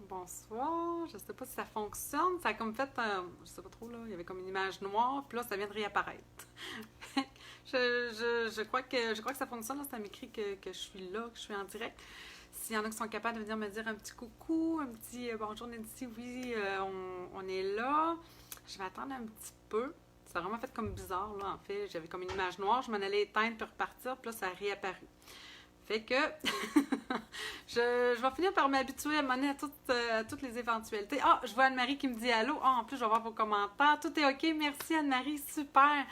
Bonsoir. Je sais pas si ça fonctionne. Ça a comme fait je sais pas trop là, il y avait comme une image noire, puis là ça vient de réapparaître. je crois que ça fonctionne, là, ça m'écrit que je suis là, que je suis en direct. S'il y en a qui sont capables de venir me dire un petit coucou, un petit bonjour Nancy, oui, on est là. Je vais attendre un petit peu. Ça a vraiment fait comme bizarre, là, en fait. J'avais comme une image noire, je m'en allais éteindre puis repartir, puis là, ça a réapparu. Fait que je vais finir par m'habituer à mener à toutes les éventualités. Ah, je vois Anne-Marie qui me dit allô. Ah, en plus, je vais voir vos commentaires. Tout est OK. Merci Anne-Marie. Super.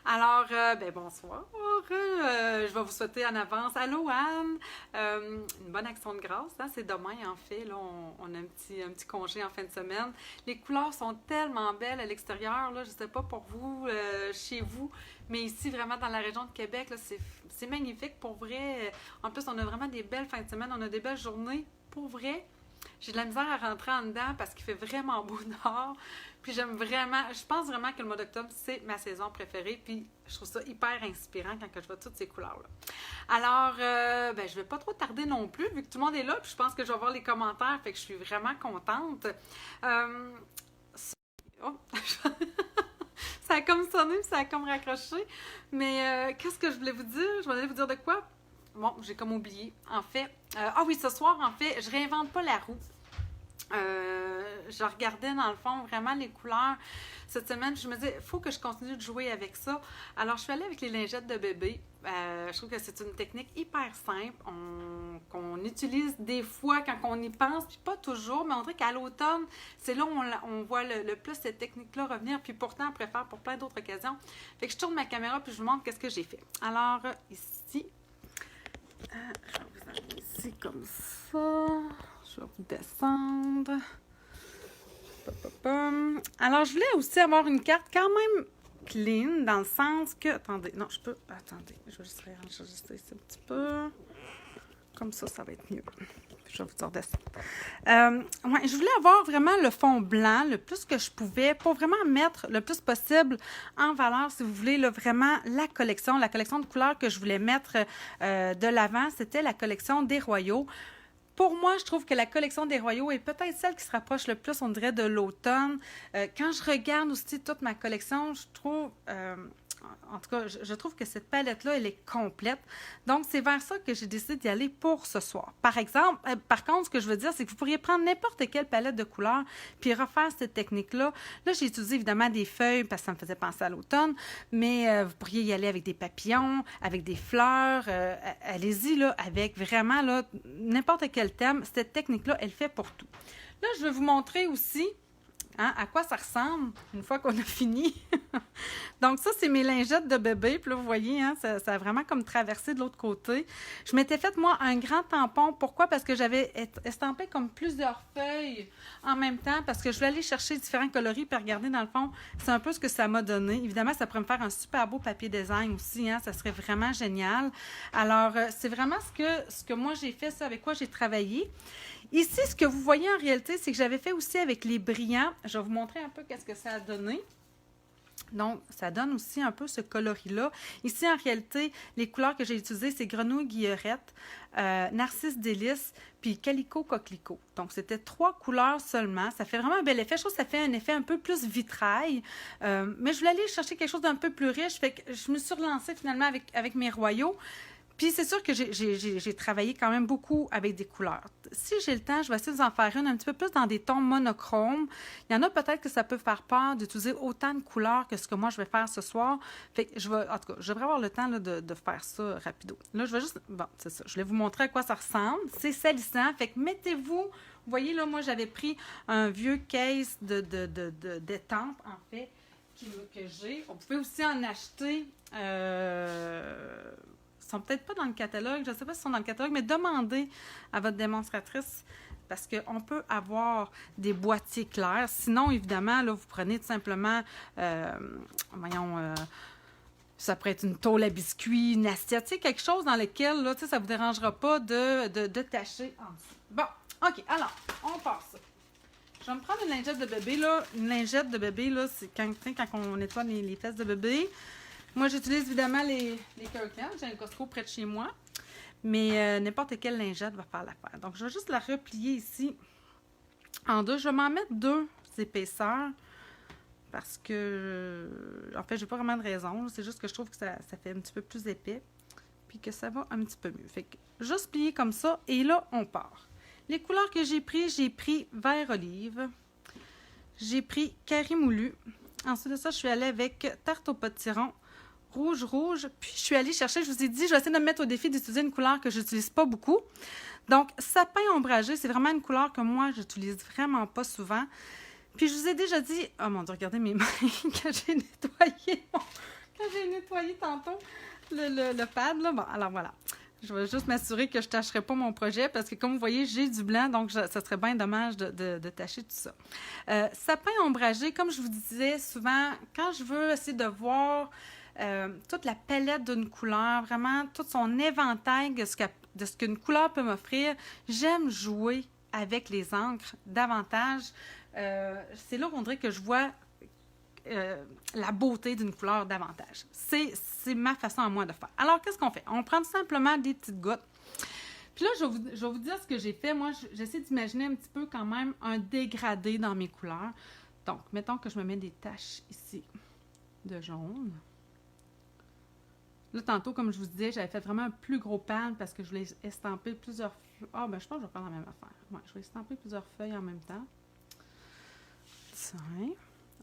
Alors, bonsoir. Je vais vous souhaiter en avance. Allô Anne. Une bonne action de grâce. Hein? C'est demain en fait. Là, on a un petit congé en fin de semaine. Les couleurs sont tellement belles à l'extérieur. Là, je ne sais pas pour vous, chez vous, mais ici, vraiment dans la région de Québec, là, c'est magnifique pour vrai. En plus, on a vraiment des belles fins de semaine. On a des belles journées. Pour vrai, j'ai de la misère à rentrer en dedans parce qu'il fait vraiment beau dehors. Puis j'aime vraiment, je pense vraiment que le mois d'octobre, c'est ma saison préférée. Puis je trouve ça hyper inspirant quand je vois toutes ces couleurs-là. Alors, je vais pas trop tarder non plus, vu que tout le monde est là. Puis je pense que je vais voir les commentaires, fait que je suis vraiment contente. Oh, ça a comme sonné, puis ça a comme raccroché. Mais qu'est-ce que je voulais vous dire? Je voulais vous dire de quoi? Bon, j'ai comme oublié. En fait, oui, ce soir, en fait, je réinvente pas la roue. Je regardais dans le fond vraiment les couleurs cette semaine. Je me disais, il faut que je continue de jouer avec ça. Alors, je suis allée avec les lingettes de bébé. Je trouve que c'est une technique hyper simple qu'on utilise des fois quand on y pense, puis pas toujours, mais on dirait qu'à l'automne, c'est là où on voit le plus cette technique-là revenir, puis pourtant, on préfère pour plein d'autres occasions. Fait que je tourne ma caméra, puis je vous montre qu'est-ce que j'ai fait. Alors, ici, je vais vous amener ici comme ça. Je vais vous descendre. Alors, je voulais aussi avoir une carte quand même clean, dans le sens que... Attendez, non, je peux... Attendez, je vais juste réenregistrer ici un petit peu. Comme ça va être mieux. Je vais vous redescendre. Je voulais avoir vraiment le fond blanc, le plus que je pouvais, pour vraiment mettre le plus possible en valeur, si vous voulez, là, vraiment la collection de couleurs que je voulais mettre de l'avant, c'était la collection des Royaux. Pour moi, je trouve que la collection des Royaux est peut-être celle qui se rapproche le plus, on dirait, de l'automne. Quand je regarde aussi toute ma collection, je trouve... en tout cas, je trouve que cette palette-là, elle est complète. Donc, c'est vers ça que j'ai décidé d'y aller pour ce soir. Par contre, ce que je veux dire, c'est que vous pourriez prendre n'importe quelle palette de couleurs puis refaire cette technique-là. Là, j'ai utilisé évidemment des feuilles parce que ça me faisait penser à l'automne, mais vous pourriez y aller avec des papillons, avec des fleurs. Allez-y, là, avec vraiment là, n'importe quel thème. Cette technique-là, elle fait pour tout. Là, je vais vous montrer aussi à quoi ça ressemble une fois qu'on a fini. Donc ça, c'est mes lingettes de bébé. Puis là, vous voyez, hein, ça a vraiment comme traversé de l'autre côté. Je m'étais fait, moi, un grand tampon. Pourquoi? Parce que j'avais estampé comme plusieurs feuilles en même temps, parce que je voulais aller chercher différents coloris, puis regarder, dans le fond, c'est un peu ce que ça m'a donné. Évidemment, ça pourrait me faire un super beau papier design aussi, hein, ça serait vraiment génial. Alors, c'est vraiment ce que moi j'ai fait, ça, avec quoi j'ai travaillé. Ici, ce que vous voyez en réalité, c'est que j'avais fait aussi avec les brillants. Je vais vous montrer un peu qu'est-ce que ça a donné. Donc, ça donne aussi un peu ce coloris-là. Ici, en réalité, les couleurs que j'ai utilisées, c'est grenouille guillerette, narcisse délice, puis calico coquelicot. Donc, c'était 3 couleurs seulement. Ça fait vraiment un bel effet. Je trouve que ça fait un effet un peu plus vitrail. Mais je voulais aller chercher quelque chose d'un peu plus riche. Fait que je me suis relancée finalement avec mes Royaux. Puis c'est sûr que j'ai travaillé quand même beaucoup avec des couleurs. Si j'ai le temps, je vais essayer de vous en faire une un petit peu plus dans des tons monochromes. Il y en a peut-être que ça peut faire peur d'utiliser autant de couleurs que ce que moi je vais faire ce soir. Fait que en tout cas, je devrais avoir le temps là, de faire ça rapido. Là, je vais juste... Bon, c'est ça. Je vais vous montrer à quoi ça ressemble. C'est salissant. Fait que mettez-vous... Vous voyez, là, moi, j'avais pris un vieux case d'étampes, en fait, que j'ai. On pouvait aussi en acheter... Ils sont peut-être pas dans le catalogue, je ne sais pas s'ils sont dans le catalogue, mais demandez à votre démonstratrice parce qu'on peut avoir des boîtiers clairs. Sinon, évidemment, là, vous prenez tout simplement, ça pourrait être une tôle à biscuits, une assiette, quelque chose dans lequel, là, ça ne vous dérangera pas de tâcher en dessous. Bon, OK, alors, on passe ça. Je vais me prendre une lingette de bébé, là. Une lingette de bébé, là, c'est quand on nettoie les fesses de bébé. Moi, j'utilise évidemment les Kirkland. J'ai un Costco près de chez moi. Mais n'importe quelle lingette va faire l'affaire. Donc, je vais juste la replier ici en deux. Je vais m'en mettre 2 épaisseurs parce que, en fait, j'ai pas vraiment de raison. C'est juste que je trouve que ça fait un petit peu plus épais puis que ça va un petit peu mieux. Fait que juste plier comme ça et là, on part. Les couleurs que j'ai pris vert olive. J'ai pris Carré moulu. Ensuite de ça, je suis allée avec tarte au potiron rouge. Puis, je suis allée chercher, je vous ai dit, je vais essayer de me mettre au défi d'utiliser une couleur que je n'utilise pas beaucoup. Donc, sapin ombragé, c'est vraiment une couleur que moi, j'utilise vraiment pas souvent. Puis, je vous ai déjà dit, oh mon Dieu, regardez mes mains quand j'ai nettoyé tantôt le pad, là. Bon, alors voilà. Je vais juste m'assurer que je ne tacherai pas mon projet parce que, comme vous voyez, j'ai du blanc, donc ça serait bien dommage de tacher tout ça. Sapin ombragé, comme je vous disais souvent, quand je veux essayer de voir toute la palette d'une couleur, vraiment tout son éventail de ce qu'une couleur peut m'offrir, j'aime jouer avec les encres davantage. C'est là qu'on dirait que je vois la beauté d'une couleur davantage. C'est ma façon à moi de faire. Alors, qu'est-ce qu'on fait? On prend tout simplement des petites gouttes. Puis là, je vais vous dire ce que j'ai fait. Moi, j'essaie d'imaginer un petit peu quand même un dégradé dans mes couleurs. Donc, mettons que je me mets des taches ici de jaune. Là, tantôt, comme je vous disais, j'avais fait vraiment un plus gros pad parce que je voulais estamper plusieurs feuilles. Ah, ben je pense que je vais faire la même affaire. Ouais, je vais estamper plusieurs feuilles en même temps. Tiens.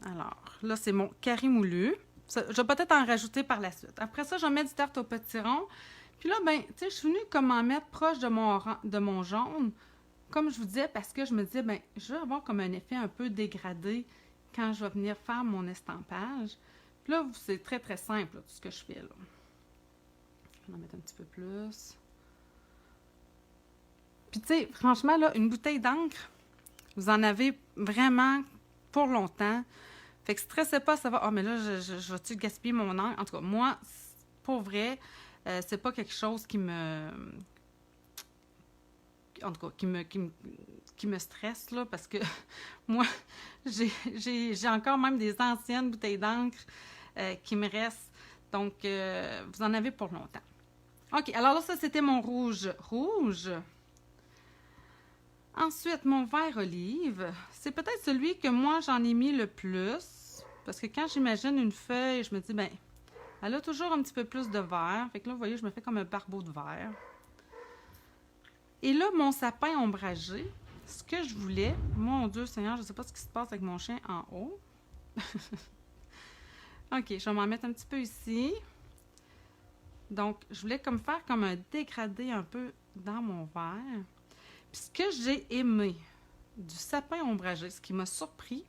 Alors, là, c'est mon carré moulu. Ça, je vais peut-être en rajouter par la suite. Après ça, je vais mettre du tarte au potiron. Puis là, ben, tu sais, je suis venue comme en mettre proche de mon jaune, comme je vous disais, parce que je me disais, ben, je vais avoir comme un effet un peu dégradé quand je vais venir faire mon estampage. Puis là, c'est très, très simple, là, tout ce que je fais, là. Je vais en mettre un petit peu plus. Puis, tu sais, franchement, là, une bouteille d'encre, vous en avez vraiment pour longtemps. Fait que stressez pas, ça va. Ah, mais là, je vais-tu gaspiller mon encre? En tout cas, moi, pour vrai, c'est pas quelque chose qui me. En tout cas, qui me stresse, là, parce que moi, j'ai encore même des anciennes bouteilles d'encre qui me restent. Donc, vous en avez pour longtemps. OK, alors là, ça, c'était mon rouge. Ensuite, mon vert olive, c'est peut-être celui que moi, j'en ai mis le plus. Parce que quand j'imagine une feuille, je me dis, ben, elle a toujours un petit peu plus de vert. Fait que là, vous voyez, je me fais comme un barbeau de vert. Et là, mon sapin ombragé, ce que je voulais, mon Dieu Seigneur, je ne sais pas ce qui se passe avec mon chien en haut. OK, je vais m'en mettre un petit peu ici. Donc, je voulais comme faire comme un dégradé un peu dans mon vert. Puis ce que j'ai aimé du sapin ombragé, ce qui m'a surpris,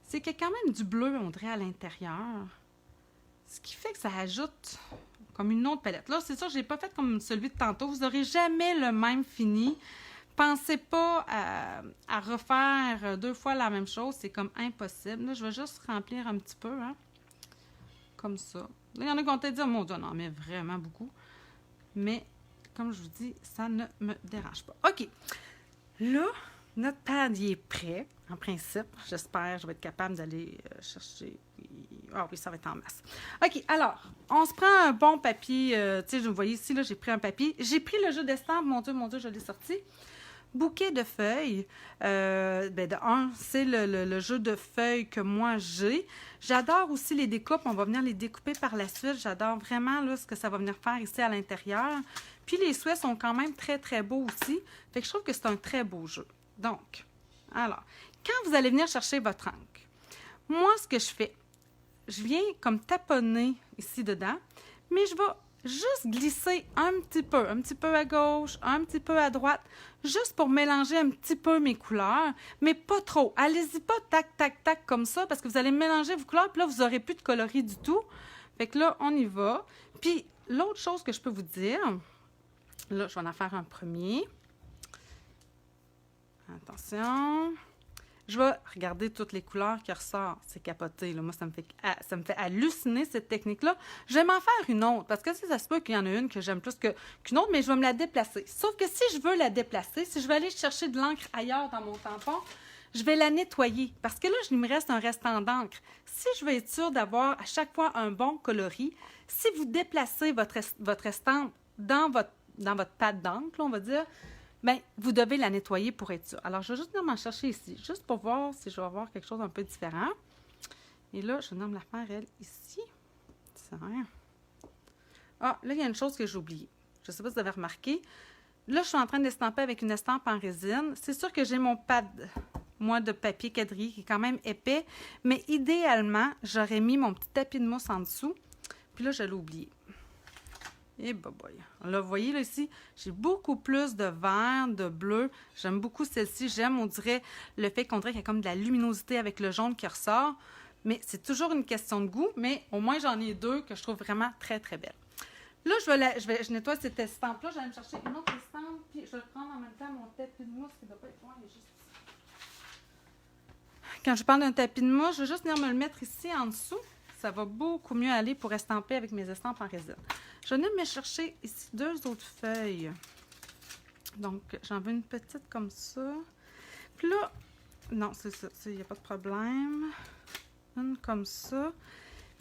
c'est qu'il y a quand même du bleu, on dirait, à l'intérieur. Ce qui fait que ça ajoute comme une autre palette. Là, c'est sûr, je n'ai pas fait comme celui de tantôt. Vous n'aurez jamais le même fini. Pensez pas à refaire 2 fois la même chose. C'est comme impossible. Là, je vais juste remplir un petit peu, hein, comme ça. Là, il y en a qui vont peut-être dire, mon Dieu, non, mais vraiment beaucoup. Mais, comme je vous dis, ça ne me dérange pas. OK. Là, notre pad il est prêt, en principe. J'espère que je vais être capable d'aller chercher. Ah oui, ça va être en masse. OK, alors, on se prend un bon papier. Tu sais, vous voyez ici, là, j'ai pris un papier. J'ai pris le jeu d'estampe. Mon Dieu, je l'ai sorti. Bouquet de feuilles. Ben de un, c'est le jeu de feuilles que moi j'ai. J'adore aussi les découpes. On va venir les découper par la suite. J'adore vraiment là, ce que ça va venir faire ici à l'intérieur. Puis les souhaits sont quand même très, très beaux aussi. Fait que je trouve que c'est un très beau jeu. Donc, alors, quand vous allez venir chercher votre encre, moi, ce que je fais, je viens comme taponner ici dedans, mais je vais juste glisser un petit peu à gauche, un petit peu à droite, juste pour mélanger un petit peu mes couleurs, mais pas trop. Allez-y pas tac, tac, tac comme ça, parce que vous allez mélanger vos couleurs, puis là, vous n'aurez plus de coloris du tout. Fait que là, on y va. Puis, l'autre chose que je peux vous dire, là, je vais en faire un premier. Attention. Je vais regarder toutes les couleurs qui ressortent. C'est capoté, là. Moi, ça me fait halluciner, cette technique-là. Je vais m'en faire une autre, parce que ça se peut qu'il y en a une que j'aime plus qu'une autre, mais je vais me la déplacer. Sauf que si je veux la déplacer, si je veux aller chercher de l'encre ailleurs dans mon tampon, je vais la nettoyer, parce que là, il me reste un restant d'encre. Si je veux être sûre d'avoir à chaque fois un bon coloris, si vous déplacez votre estampe dans votre pâte d'encre, on va dire, bien, vous devez la nettoyer pour être sûr. Alors, je vais juste venir m'en chercher ici, juste pour voir si je vais avoir quelque chose un peu différent. Et là, je vais venir me la faire, elle, ici. Ça. Ah, là, il y a une chose que j'ai oubliée. Je ne sais pas si vous avez remarqué. Là, je suis en train d'estamper avec une estampe en résine. C'est sûr que j'ai mon pad, moi, de papier quadrillé qui est quand même épais. Mais idéalement, j'aurais mis mon petit tapis de mousse en dessous. Puis là, je l'ai oublié. Et bah boy. Là, vous voyez, là, ici, j'ai beaucoup plus de vert, de bleu. J'aime beaucoup celle-ci. J'aime, on dirait, le fait qu'on dirait qu'il y a comme de la luminosité avec le jaune qui ressort. Mais c'est toujours une question de goût. Mais au moins, j'en ai deux que je trouve vraiment très, très belles. Là, je nettoie cette estampe-là. Je vais aller me chercher une autre estampe. Puis je vais prendre en même temps mon tapis de mousse qui doit pas être loin. Il est juste ici. Quand je parle d'un tapis de mousse, je vais juste venir me le mettre ici en dessous. Ça va beaucoup mieux aller pour estamper avec mes estampes en résine. Je vais venir me chercher ici 2 autres feuilles. Donc, j'en veux une petite comme ça. Puis là, non, c'est ça, il n'y a pas de problème. Une comme ça.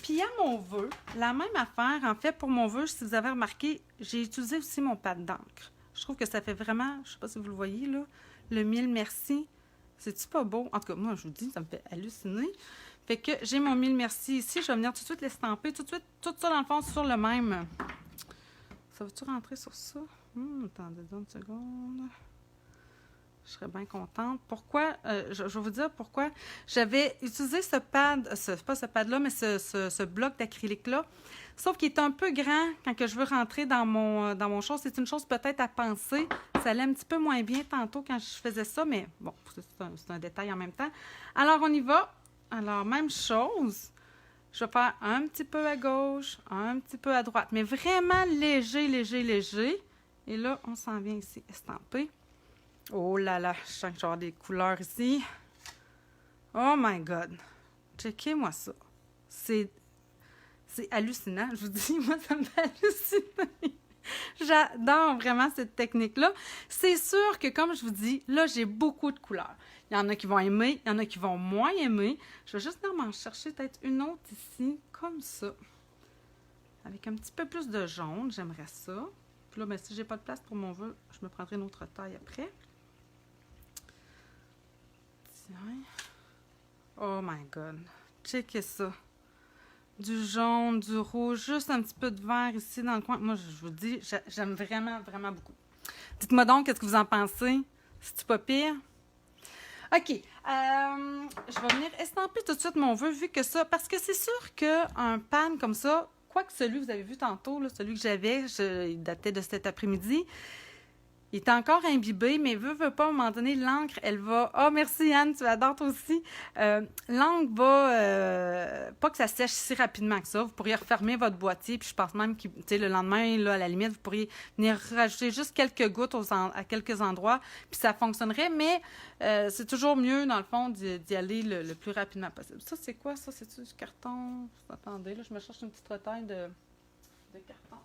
Puis à mon vœu, la même affaire, en fait, pour mon vœu, si vous avez remarqué, j'ai utilisé aussi mon pad d'encre. Je trouve que ça fait vraiment, je ne sais pas si vous le voyez, là, le mille merci. C'est-tu pas beau? En tout cas, moi, je vous dis, ça me fait halluciner. Fait que j'ai mon mille merci ici. Je vais venir tout de suite l'estamper, tout de suite, tout ça dans le fond sur le même. Ça va-tu rentrer sur ça? Attendez une seconde. Je serais bien contente. Pourquoi? Je vais vous dire pourquoi. J'avais utilisé ce pad, pas ce pad-là, mais ce bloc d'acrylique-là. Sauf qu'il est un peu grand quand que je veux rentrer dans mon chose. C'est une chose peut-être à penser. Ça allait un petit peu moins bien tantôt quand je faisais ça, mais bon, c'est un détail en même temps. Alors, on y va. Alors, même chose. Je vais faire un petit peu à gauche, un petit peu à droite, mais vraiment léger, léger, léger. Et là, on s'en vient ici estamper. Oh là là, je sens que je vais avoir des couleurs ici. Oh my God! Checkez-moi ça. C'est hallucinant, je vous dis. Moi, ça me fait halluciner. J'adore vraiment cette technique-là. C'est sûr que, comme je vous dis, là, j'ai beaucoup de couleurs. Il y en a qui vont aimer, il y en a qui vont moins aimer. Je vais juste venir m'en chercher peut-être une autre ici, comme ça. Avec un petit peu plus de jaune, j'aimerais ça. Puis là, ben, si j'ai pas de place pour mon vœu, je me prendrai une autre taille après. Tiens. Oh my God! Checkez ça. Du jaune, du rouge, juste un petit peu de vert ici dans le coin. Moi, je vous dis, j'aime vraiment, vraiment beaucoup. Dites-moi donc, qu'est-ce que vous en pensez? C'est-tu pas pire? OK. Je vais venir estamper tout de suite mon vœu, vu que ça... Parce que c'est sûr qu'un pan comme ça, quoique celui que vous avez vu tantôt, là, celui que j'avais, il datait de cet après-midi, il est encore imbibé, mais veut pas, à un moment donné, l'encre, elle va... Ah, oh, merci Anne, tu adores toi aussi. L'encre va... pas que ça sèche si rapidement que ça. Vous pourriez refermer votre boîtier, puis je pense même que le lendemain, là, à la limite, vous pourriez venir rajouter juste quelques gouttes à quelques endroits, puis ça fonctionnerait, mais c'est toujours mieux, dans le fond, d'y aller le plus rapidement possible. Ça, c'est quoi, ça? C'est-tu du carton? Attendez, là, je me cherche une petite retaille de carton.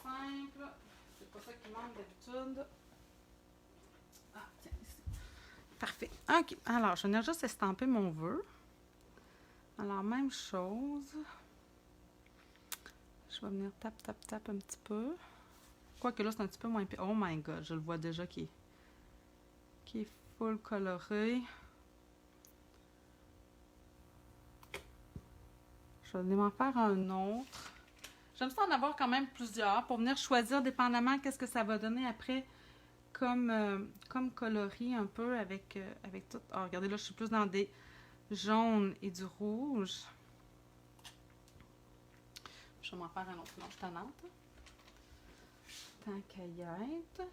Simple. C'est pas ça qui manque d'habitude. Ah, tiens, ici. Parfait. OK. Alors, je vais venir juste estamper mon vœu. Alors, même chose. Je vais venir tap un petit peu. Quoique là, c'est un petit peu moins pire. Oh my God, je le vois déjà qui est full coloré. Je vais venir m'en faire un autre. J'aime ça en avoir quand même plusieurs pour venir choisir dépendamment qu'est-ce que ça va donner après comme coloris un peu avec tout. Oh, regardez, là, je suis plus dans des jaunes et du rouge. Je vais m'en faire un autre. Non, je suis tannante. Tant qu'à y être.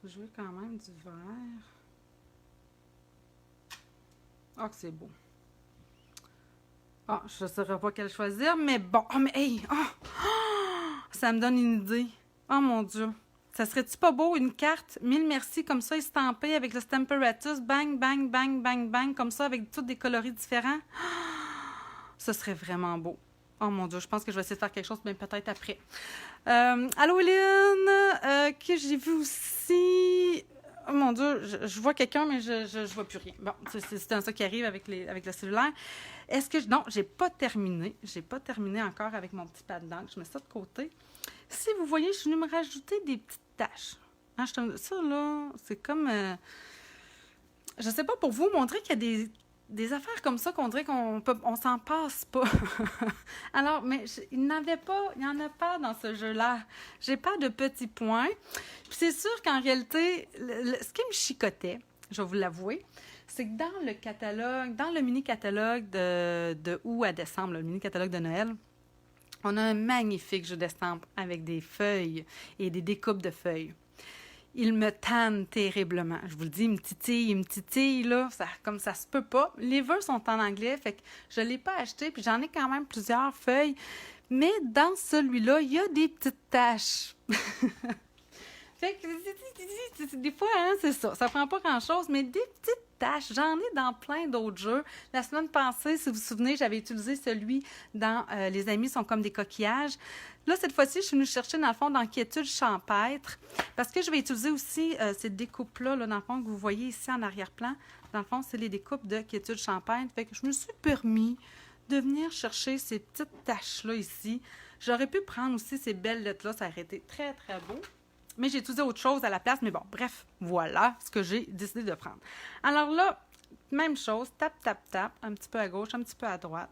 Je veux quand même du vert. Oh, que c'est beau. Ah, je ne saurais pas quelle choisir, mais bon. Oh, mais hey! Ça me donne une idée. Oh mon Dieu! Ça serait-tu pas beau, une carte, 1000 merci, comme ça, estampée avec le Stamparatus, bang, bang, bang, bang, bang, comme ça, avec tous des coloris différents? Ce serait vraiment beau. Oh mon Dieu, je pense que je vais essayer de faire quelque chose, mais peut-être après. Allô, Hélène! Que j'ai vu aussi... Oh mon Dieu, je vois quelqu'un, mais je vois plus rien. Bon, c'est ça qui arrive avec le cellulaire. Est-ce que... Non, j'ai pas terminé. J'ai pas terminé encore avec mon petit pad d'encre. Je mets ça de côté. Si vous voyez, je suis venue me rajouter des petites taches. Hein, ça, là, c'est comme... je sais pas pour vous, mais on dirait qu'il y a des affaires comme ça qu'on dirait on s'en passe pas. Alors, mais il n'y en a pas dans ce jeu-là. J'ai pas de petits points. Puis c'est sûr qu'en réalité, ce qui me chicotait, je vais vous l'avouer, c'est que dans le catalogue, dans le mini-catalogue de août à décembre, le mini-catalogue de Noël, on a un magnifique jeu d'estampe avec des feuilles et des découpes de feuilles. Il me tanne terriblement. Je vous le dis, il me titille, là, comme ça se peut pas. Les vœux sont en anglais, fait que je l'ai pas acheté, puis j'en ai quand même plusieurs feuilles. Mais dans celui-là, il y a des petites taches. Fait que des fois, hein, c'est ça. Ça prend pas grand-chose, mais des petites taches. J'en ai dans plein d'autres jeux. La semaine passée, si vous vous souvenez, j'avais utilisé celui dans Les amis sont comme des coquillages. Là, cette fois-ci, je suis venue chercher, dans le fond, dans Quiétude champêtre, parce que je vais utiliser aussi ces découpes-là, là, dans le fond, que vous voyez ici en arrière-plan. Dans le fond, c'est les découpes de Quiétude champêtre. Fait que je me suis permis de venir chercher ces petites taches-là ici. J'aurais pu prendre aussi ces belles lettres-là. Ça aurait été très, très beau. Mais j'ai utilisé autre chose à la place. Mais bon, bref, voilà ce que j'ai décidé de prendre. Alors là, même chose. Tape, tape, tape. Un petit peu à gauche, un petit peu à droite.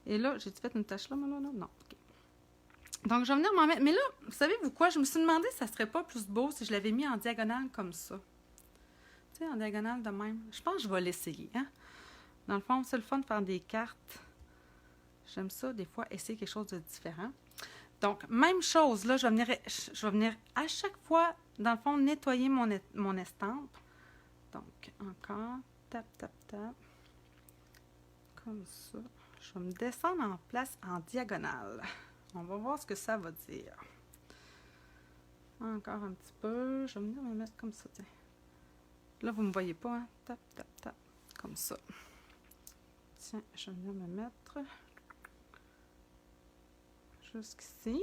Et là, j'ai-tu fait une tache là? Non. OK. Donc, je vais venir m'en mettre. Mais là, vous savez-vous quoi? Je me suis demandé si ça serait pas plus beau si je l'avais mis en diagonale comme ça. Tu sais, en diagonale de même. Je pense que je vais l'essayer. Hein? Dans le fond, c'est le fun de faire des cartes. J'aime ça, des fois, essayer quelque chose de différent. Donc, même chose, là, je vais venir à chaque fois, dans le fond, nettoyer mon estampe. Donc, encore, tap, tap, tap. Comme ça. Je vais me descendre en place en diagonale. On va voir ce que ça va dire. Encore un petit peu. Je vais venir me mettre comme ça, tiens. Là, vous ne me voyez pas, hein? Tap, tap, tap. Comme ça. Tiens, je vais venir me mettre jusqu'ici.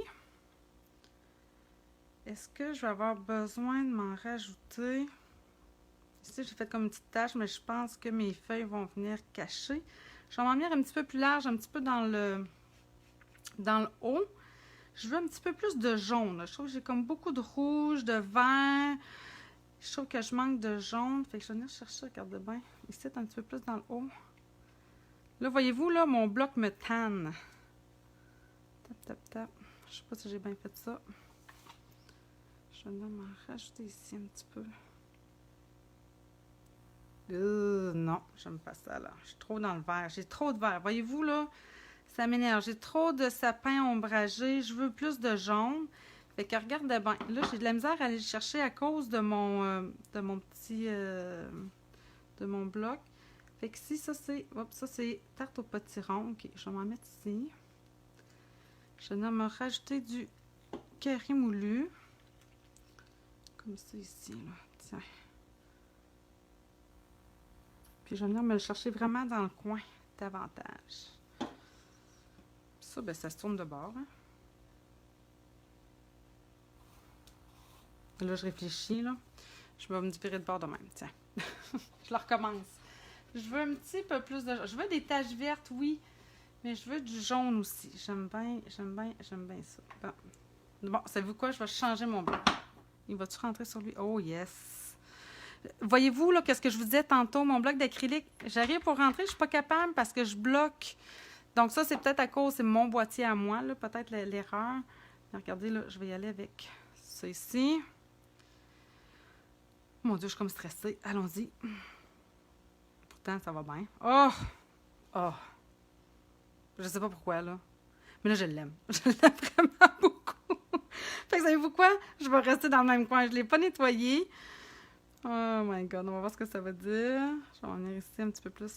Est-ce que je vais avoir besoin de m'en rajouter? Ici, j'ai fait comme une petite tache, mais je pense que mes feuilles vont venir cacher. Je vais m'en venir un petit peu plus large, un petit peu dans le haut. Je veux un petit peu plus de jaune, là. Je trouve que j'ai comme beaucoup de rouge, de vert. Je trouve que je manque de jaune. Fait que je vais venir chercher, regardez bien. Ici, un petit peu plus dans le haut. Là, voyez-vous, là, mon bloc me tanne. Tap, tap, tap. Je sais pas si j'ai bien fait ça. Je vais venir m'en rajouter ici un petit peu. Non, j'aime pas ça, là. Je suis trop dans le vert. J'ai trop de vert. Voyez-vous, là, ça m'énerve. J'ai trop de sapin ombragé. Je veux plus de jaune. Fait que regardez bien. Là, j'ai de la misère à aller le chercher à cause de mon petit... de mon bloc. Fait que si ça, c'est... Hop, ça, c'est tarte au potiron. OK, je vais m'en mettre ici. Je vais venir me rajouter du curry moulu. Comme ça, ici, là. Tiens. Puis je vais venir me le chercher vraiment dans le coin davantage. Ça, ben, ça se tourne de bord. Hein? Là, je réfléchis, là. Je vais me virer de bord de même, tiens. Je le recommence. Je veux un petit peu plus de... Je veux des taches vertes, oui, mais je veux du jaune aussi. J'aime bien ça. Bon, savez-vous quoi? Je vais changer mon bloc. Il va-tu rentrer sur lui? Oh, yes! Voyez-vous, là, qu'est-ce que je vous disais tantôt, mon bloc d'acrylique, j'arrive pour rentrer, je suis pas capable parce que je bloque. Donc ça, c'est peut-être à cause, c'est mon boîtier à moi, là, peut-être l'erreur. Regardez, là, je vais y aller avec ça ici. Mon Dieu, je suis comme stressée. Allons-y. Pourtant, ça va bien. Oh! Oh! Je sais pas pourquoi, là. Mais là, je l'aime. Je l'aime vraiment beaucoup. Fait que savez-vous quoi? Je vais rester dans le même coin. Je l'ai pas nettoyé. Oh my God, on va voir ce que ça veut dire. Je vais en venir ici un petit peu plus.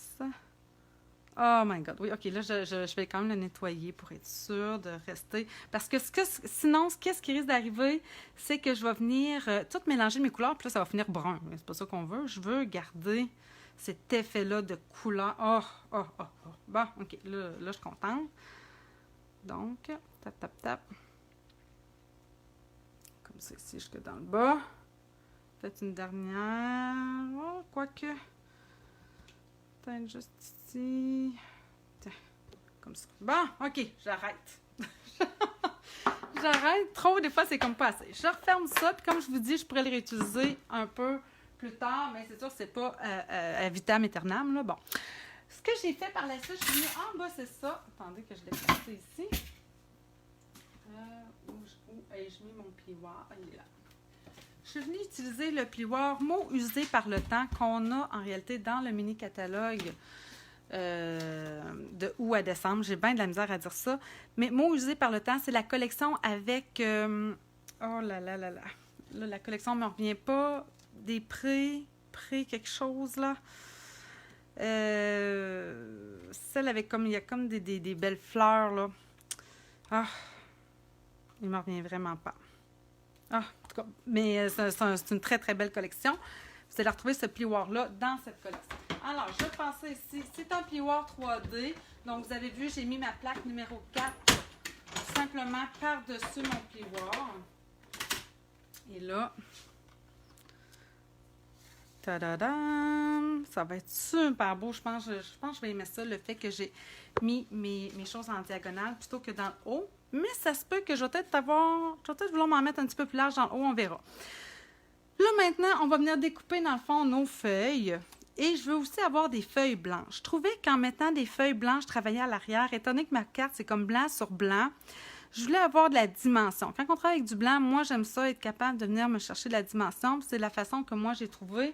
Oh my God, oui, OK, là, je vais quand même le nettoyer pour être sûre de rester. Parce que sinon, qu'est-ce qui risque d'arriver, c'est que je vais venir tout mélanger mes couleurs, puis là, ça va finir brun. Mais c'est pas ça qu'on veut. Je veux garder cet effet-là de couleur. Oh. Bon, OK, là, je suis contente. Donc, tap, tap, tap. Comme ça, ici, jusque dans le bas. Peut-être une dernière. Oh, quoique. Peut-être juste ici. Tiens, comme ça. Bon, OK, j'arrête. j'arrête trop, des fois, c'est comme pas assez. Je referme ça, puis comme je vous dis, je pourrais le réutiliser un peu plus tard, mais c'est sûr que c'est pas à vitam aeternam, là. Bon. Ce que j'ai fait par la suite, je suis mis en bas, c'est ça. Attendez que je l'ai placé ici. Où ai-je mis mon plioir? Ah, il est là. Je suis venue utiliser le plioir Mots usés par le temps qu'on a en réalité dans le mini-catalogue de août à décembre. J'ai bien de la misère à dire ça. Mais Mots usés par le temps, c'est la collection avec... oh là là là là. Là, la collection ne me revient pas. Des prés quelque chose, là. Celle avec comme... Il y a comme des belles fleurs, là. Ah! Il ne me revient vraiment pas. Ah, en tout cas, mais c'est une très, très belle collection. Vous allez retrouver ce plioir-là dans cette collection. Alors, je vais passer ici. C'est un plioir 3D. Donc, vous avez vu, j'ai mis ma plaque numéro 4 tout simplement par-dessus mon plioir. Et là, tadadam! Ça va être super beau. Je pense que je vais aimer ça, le fait que j'ai mis mes choses en diagonale plutôt que dans le haut. Mais ça se peut que je vais peut-être vouloir m'en mettre un petit peu plus large dans le haut, on verra. Là, maintenant, on va venir découper, dans le fond, nos feuilles. Et je veux aussi avoir des feuilles blanches. Je trouvais qu'en mettant des feuilles blanches travaillées à l'arrière, étant donné que ma carte, c'est comme blanc sur blanc, je voulais avoir de la dimension. Quand on travaille avec du blanc, moi, j'aime ça, être capable de venir me chercher de la dimension. C'est la façon que moi, j'ai trouvé,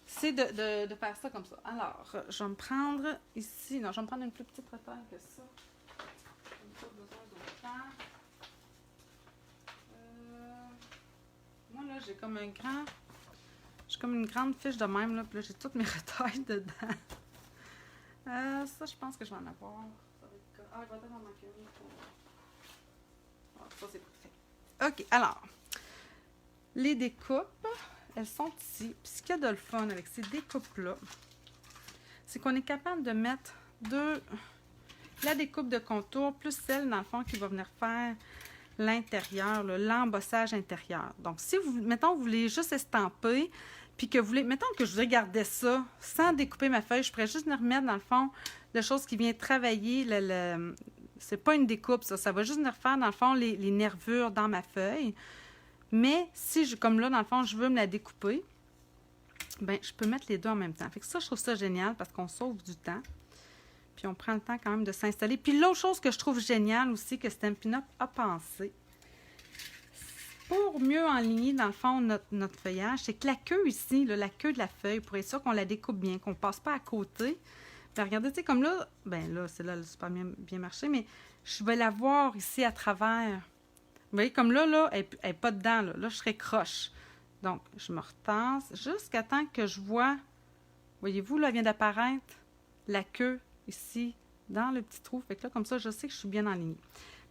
c'est de faire ça comme ça. Alors, je vais me prendre ici... Non, je vais me prendre une plus petite retaille que ça. Moi, là, j'ai comme une grande fiche de même, là, puis là, j'ai toutes mes retailles dedans. Ça, je pense que je vais en avoir. Ça va être... Ah, il va être en manquer une. Ah, ça, c'est parfait. OK, alors, les découpes, elles sont ici. Puis, ce qu'il y a de le fun avec ces découpes-là, c'est qu'on est capable de mettre la découpe de contour, plus celle, dans le fond, qui va venir faire l'intérieur, l'embossage intérieur. Donc, si vous, mettons, vous voulez juste estamper, puis que vous voulez, mettons que je voudrais garder ça sans découper ma feuille, je pourrais juste venir remettre, dans le fond, la chose qui vient travailler, c'est pas une découpe, ça va juste venir faire, dans le fond, les nervures dans ma feuille. Mais si, comme là, dans le fond, je veux me la découper, bien, je peux mettre les deux en même temps. Fait que ça, je trouve ça génial parce qu'on sauve du temps. Puis on prend le temps quand même de s'installer. Puis l'autre chose que je trouve géniale aussi que Stampin' Up a pensé, pour mieux enligner dans le fond notre feuillage, c'est que la queue ici, là, la queue de la feuille, pour être sûr qu'on la découpe bien, qu'on ne passe pas à côté. Bien, regardez, tu sais, comme là, ben là, c'est là, le super bien marché, mais je vais la voir ici à travers. Vous voyez, comme là, elle n'est pas dedans, là. Là, je serais croche. Donc, je me retasse jusqu'à temps que je vois, voyez-vous, là, elle vient d'apparaître la queue ici, dans le petit trou. Fait que là, comme ça, je sais que je suis bien alignée.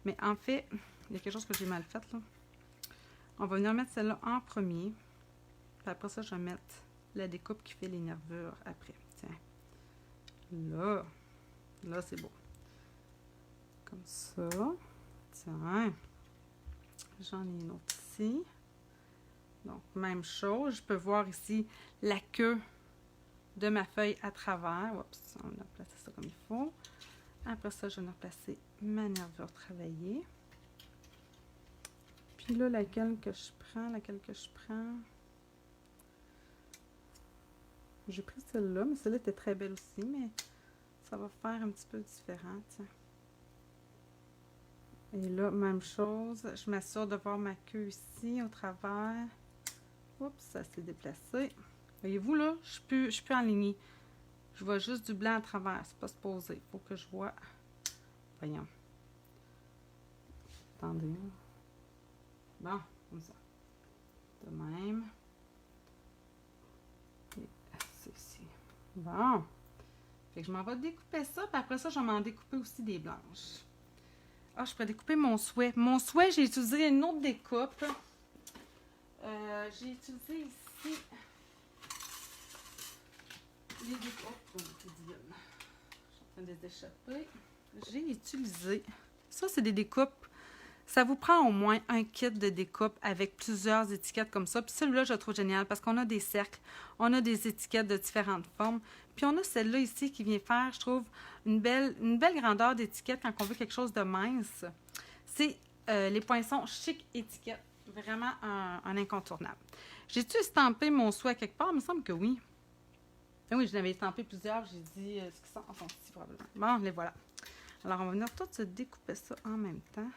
Mais en fait, il y a quelque chose que j'ai mal fait, là. On va venir mettre celle-là en premier. Puis après ça, je vais mettre la découpe qui fait les nervures après. Tiens. Là, c'est beau. Comme ça. Tiens. J'en ai une autre ici. Donc, même chose. Je peux voir ici la queue de ma feuille à travers. Oups, on a placé ça comme il faut. Après ça, je vais replacer ma nervure travaillée. Puis là, laquelle que je prends? J'ai pris celle-là, mais celle-là était très belle aussi, mais ça va faire un petit peu différent, tiens. Et là, même chose, je m'assure de voir ma queue ici, au travers. Oups, ça s'est déplacé. Voyez-vous, là, je suis plus alignée. Je vois juste du blanc à travers, c'est pas supposé. Il faut que je vois. Voyons. Attendez. Bon, comme ça. De même. Et c'est ici. Bon. Fait que je m'en vais découper ça, puis après ça, je vais m'en découper aussi des blanches. Ah, je pourrais découper mon souhait. Mon souhait, j'ai utilisé une autre découpe. J'ai utilisé ici les découpes. Oh, je suis en train de les échapper. J'ai utilisé. Ça, c'est des découpes. Ça vous prend au moins un kit de découpe avec plusieurs étiquettes comme ça. Puis celui-là, je le trouve génial parce qu'on a des cercles, on a des étiquettes de différentes formes. Puis on a celle-là ici qui vient faire, je trouve, une belle grandeur d'étiquette quand on veut quelque chose de mince. C'est les poinçons chic étiquette. Vraiment un incontournable. J'ai-tu estampé mon souhait quelque part? Il me semble que oui. Oui, je l'avais estampé plusieurs. J'ai dit ce qui sont ici probablement. Bon, les voilà. Alors, on va venir tout se découper ça en même temps.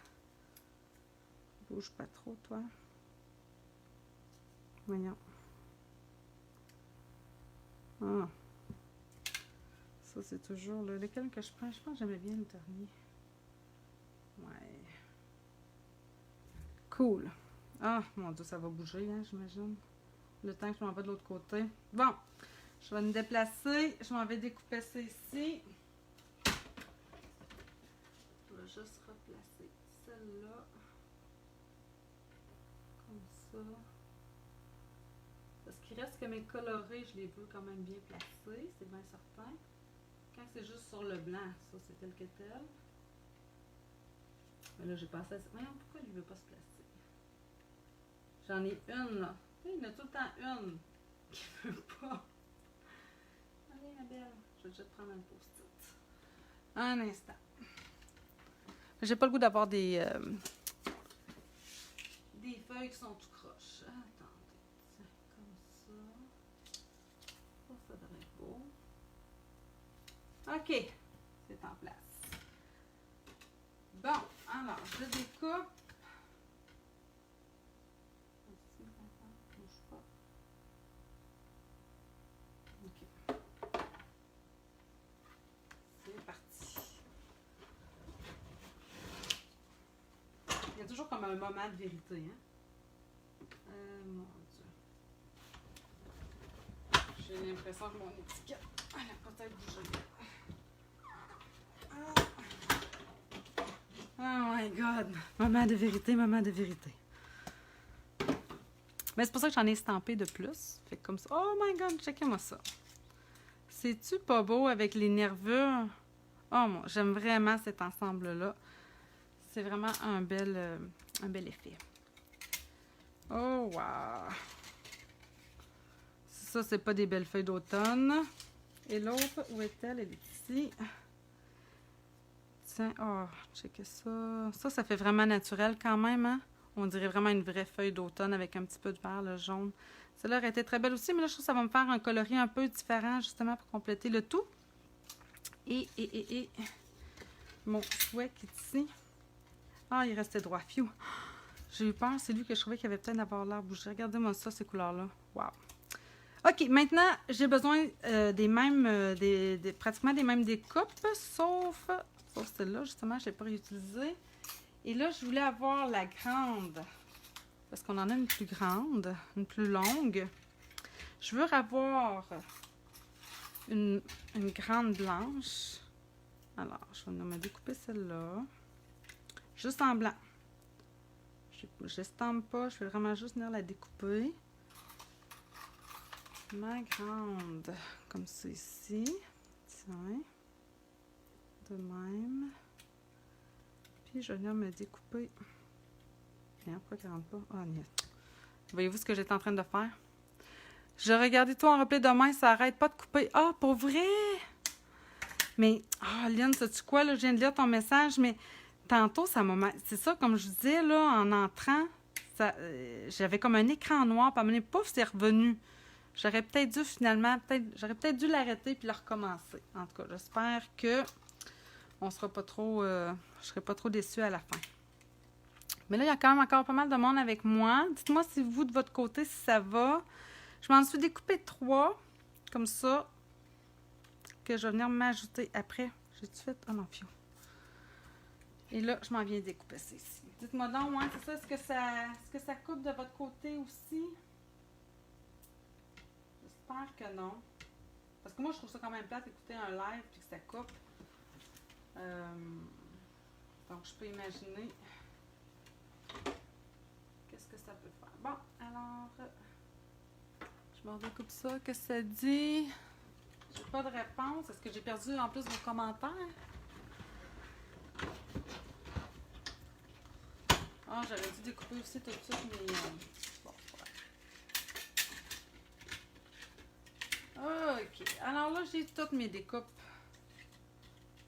Bouge pas trop, toi. Voyons. Ah. Ça, c'est toujours lequel que je prends. Je pense que j'aimais bien le dernier. Ouais. Cool. Ah, mon Dieu, ça va bouger, hein, j'imagine. Le temps que je m'en vais de l'autre côté. Bon, je vais me déplacer. Je m'en vais découper ça ici. Je vais juste replacer celle-là. Comme ça. Parce qu'il reste que mes colorés, je les veux quand même bien placés, c'est bien certain. Quand c'est juste sur le blanc, ça c'est tel que tel. Mais là j'ai pensé à ça. Voyons, pourquoi il ne veut pas se placer? J'en ai une là. Il y en a tout le temps une qui ne veut pas. Allez ma belle, je vais déjà te prendre un post-it. Un instant. J'ai pas le goût d'avoir des feuilles qui sont tout croches. Attendez, comme ça. Ça faudrait beau. OK, c'est en place. Bon, alors, je découpe. Bouge pas. OK. C'est parti. Il y a toujours comme un moment de vérité, hein? Mon Dieu. J'ai l'impression que mon étiquette, elle a peut-être bougé. Oh my God! Moment de vérité, moment de vérité. Mais c'est pour ça que j'en ai estampé de plus. Fait comme ça. Oh my God! Checkez-moi ça. C'est-tu pas beau avec les nervures? Oh mon, j'aime vraiment cet ensemble-là. C'est vraiment un bel effet. Oh wow! Ça, c'est pas des belles feuilles d'automne. Et l'autre, où est-elle? Elle est ici. Tiens, oh, checkez ça. Ça fait vraiment naturel quand même, hein? On dirait vraiment une vraie feuille d'automne avec un petit peu de vert, le jaune. Celle-là aurait été très belle aussi, mais là, je trouve que ça va me faire un coloris un peu différent, justement, pour compléter le tout. Et mon souhait qui est ici. Ah, il restait droit. Phew! J'ai eu peur, c'est lui que je trouvais qu'il avait peut-être d'avoir l'air bougé. Regardez-moi ça, ces couleurs-là. Wow! OK, maintenant, j'ai besoin des mêmes, pratiquement des mêmes découpes, sauf celle-là, justement, je ne l'ai pas réutilisée. Et là, je voulais avoir la grande, parce qu'on en a une plus grande, une plus longue. Je veux avoir une grande blanche. Alors, je vais me découper celle-là, juste en blanc. Je n'estampe pas, je vais vraiment juste venir la découper. Ma grande, comme ça ici. Tiens. De même. Puis je vais venir me découper. Bien, pourquoi 40 pas? Ah, niet. Voyez-vous ce que j'étais en train de faire? Je regardais tout en replay demain, ça arrête pas de couper. Ah, pour vrai? Mais, Lynn, sais-tu quoi, là? Je viens de lire ton message, mais tantôt, ça m'a... C'est ça, comme je disais, là, en entrant, j'avais comme un écran noir, puis à un moment donné, pouf, c'est revenu. J'aurais peut-être dû finalement, j'aurais peut-être dû l'arrêter puis le recommencer. En tout cas, j'espère que on sera pas trop, je serai pas trop déçue à la fin. Mais là, il y a quand même encore pas mal de monde avec moi. Dites-moi si vous, de votre côté, si ça va. Je m'en suis découpé 3, comme ça, que je vais venir m'ajouter après. J'ai-tu fait? Oh non, fiou. Et là, je m'en viens découper ça ici. Dites-moi donc, ouais, c'est ça, est-ce que ça coupe de votre côté aussi? J'espère que non. Parce que moi, je trouve ça quand même plate d'écouter un live puis que ça coupe. Donc, je peux imaginer qu'est-ce que ça peut faire. Bon, alors, je me redécoupe ça. Qu'est-ce que ça dit? J'ai pas de réponse. Est-ce que j'ai perdu en plus vos commentaires? Ah, j'aurais dû découper aussi tout ça, mais bon, voilà. OK. Alors là, j'ai toutes mes découpes.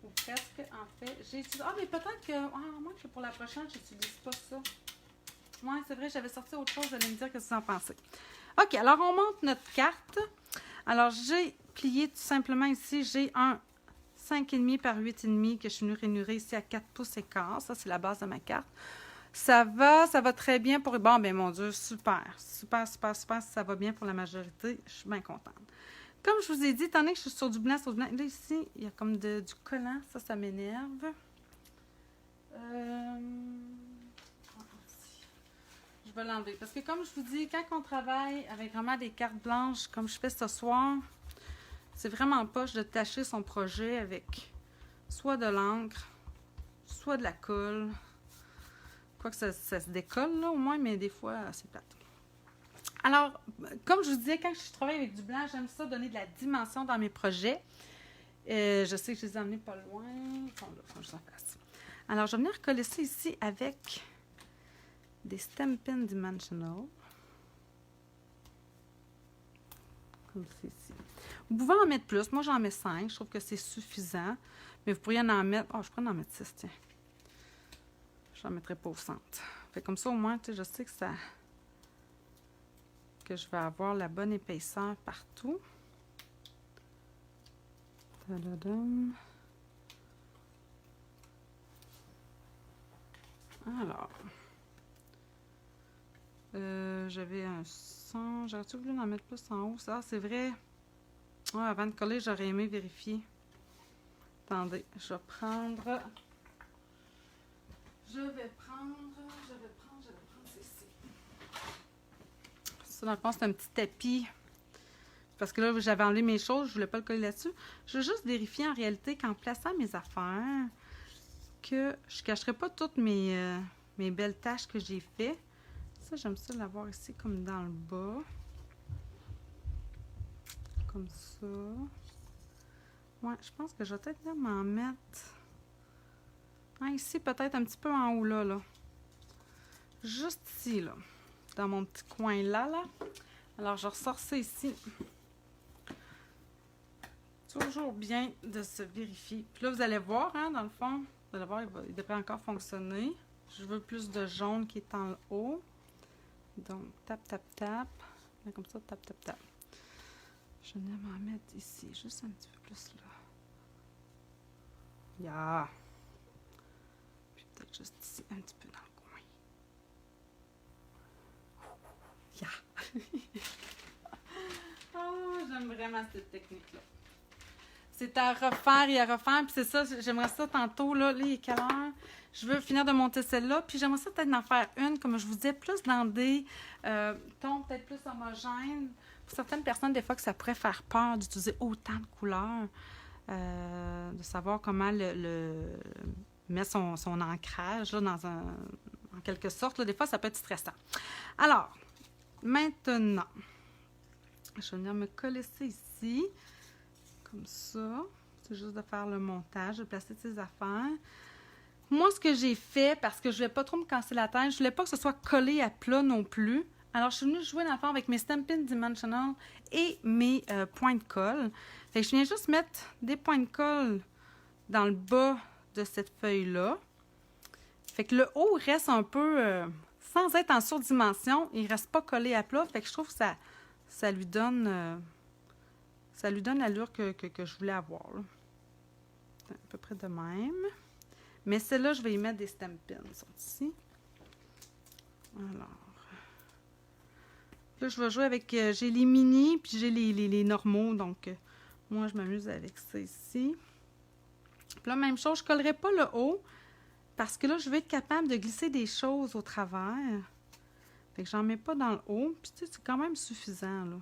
Oups. presque, en fait. J'ai utilisé... Ah, mais peut-être que... Ah, moi, que pour la prochaine, j'utilise pas ça. Ouais, c'est vrai, j'avais sorti autre chose. Vous allez me dire ce que vous en pensez. OK, alors on monte notre carte. Alors, j'ai plié tout simplement ici. J'ai un 5,5 par 8,5 que je suis venue ranurer ici à 4 pouces et quart. Ça, c'est la base de ma carte. Ça va très bien pour... Bon, ben mon Dieu, super. Super, super, super. Ça va bien pour la majorité. Je suis bien contente. Comme je vous ai dit, étant donné que je suis sur du blanc, là, ici, il y a comme du collant. Ça m'énerve. Je vais l'enlever. Parce que comme je vous dis, quand on travaille avec vraiment des cartes blanches, comme je fais ce soir, c'est vraiment poche de tacher son projet avec soit de l'encre, soit de la colle. Quoique ça se décolle, là, au moins, mais des fois, c'est plate. Alors, comme je vous disais, quand je travaille avec du blanc, j'aime ça donner de la dimension dans mes projets. Je sais que je les ai emmenés pas loin. Bon, là, faut que je en fasse. Alors, je vais venir coller ça ici avec des Stampin' Dimensional. Comme ça ici. Vous pouvez en mettre plus. Moi, j'en mets 5. Je trouve que c'est suffisant. Mais vous pourriez en mettre... Oh, je pourrais en mettre 6, tiens. Je n'en mettrai pas au centre. Fait comme ça, au moins, je sais que ça... que je vais avoir la bonne épaisseur partout. Tadadam. Alors... j'avais un 100. J'aurais-tu voulu en mettre plus en haut? Ça, c'est vrai. Ouais, avant de coller, j'aurais aimé vérifier. Attendez, je vais prendre... Je vais prendre ceci. Ça, dans le fond, c'est un petit tapis. Parce que là, j'avais enlevé mes choses, je voulais pas le coller là-dessus. Je veux juste vérifier en réalité qu'en plaçant mes affaires, que je ne cacherai pas toutes mes belles tâches que j'ai faites. Ça, j'aime ça l'avoir ici comme dans le bas. Comme ça. Ouais, je pense que je vais peut-être m'en mettre... Ah, ici, peut-être un petit peu en haut, là. Juste ici, là. Dans mon petit coin là. Alors, je ressors ça ici. Toujours bien de se vérifier. Puis là, vous allez voir, hein, dans le fond, vous allez voir, il devrait encore fonctionner. Je veux plus de jaune qui est en haut. Donc, tap, tap, tap. Comme ça, tap, tap, tap. Je vais m'en mettre ici, juste un petit peu plus là. Yeah. Puis peut-être juste ici, un petit peu dans le coin. Yeah. Oh, j'aime vraiment cette technique-là. C'est à refaire et à refaire. Puis c'est ça, j'aimerais ça tantôt, là, il est quelle heure? Je veux finir de monter celle-là. Puis j'aimerais ça peut-être en faire une, comme je vous disais, plus dans des tons peut-être plus homogènes. Pour certaines personnes, des fois, que ça pourrait faire peur d'utiliser autant de couleurs. De savoir comment mettre son ancrage là, en quelque sorte. Là, des fois, ça peut être stressant. Alors, maintenant, je vais venir me coller ça ici. Comme ça. C'est juste de faire le montage, de placer ses affaires. Moi, ce que j'ai fait, parce que je ne voulais pas trop me casser la tête, je ne voulais pas que ce soit collé à plat non plus. Alors, je suis venue jouer dans le fond avec mes Stampin' Dimensional et mes points de colle. Fait que je viens juste mettre des points de colle dans le bas de cette feuille-là. Fait que le haut reste un peu, sans être en surdimension, il ne reste pas collé à plat. Fait que je trouve que ça lui donne l'allure que je voulais avoir. Là. À peu près de même. Mais celle-là, je vais y mettre des Stampin'. Ils sont ici. Alors. Là, je vais jouer avec... j'ai les mini, puis j'ai les normaux. Donc, moi, je m'amuse avec ça ici. Puis là, même chose, je ne collerai pas le haut. Parce que là, je vais être capable de glisser des choses au travers. Fait que j'en mets pas dans le haut. Puis, tu sais, c'est quand même suffisant, là.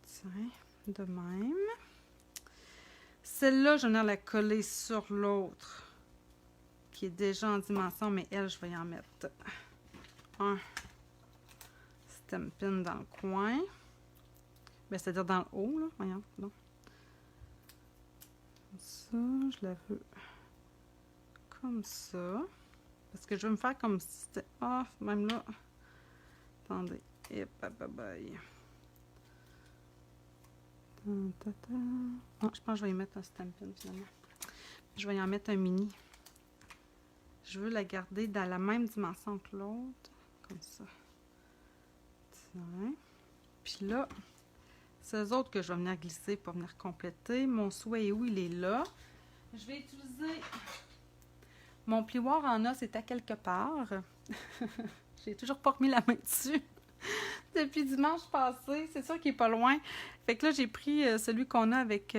Tiens, de même. Celle-là, je vais venir la coller sur l'autre. Qui est déjà en dimension, mais elle, je vais y en mettre un Stampin' dans le coin. Ben, c'est-à-dire dans le haut, là. Voyons, non. Ça, je la veux comme ça. Parce que je veux me faire comme si c'était off, même là. Attendez. Et bye bye bye. Non, je pense que je vais y mettre un Stampin' finalement. Je vais y en mettre un mini. Je veux la garder dans la même dimension que l'autre. Comme ça. Tiens. Puis là, c'est eux autres que je vais venir glisser pour venir compléter. Mon souhait où il est là. Je vais utiliser mon plioir en os, est à quelque part. J'ai toujours pas remis la main dessus. Depuis dimanche passé, c'est sûr qu'il est pas loin. Fait que là, j'ai pris celui qu'on a avec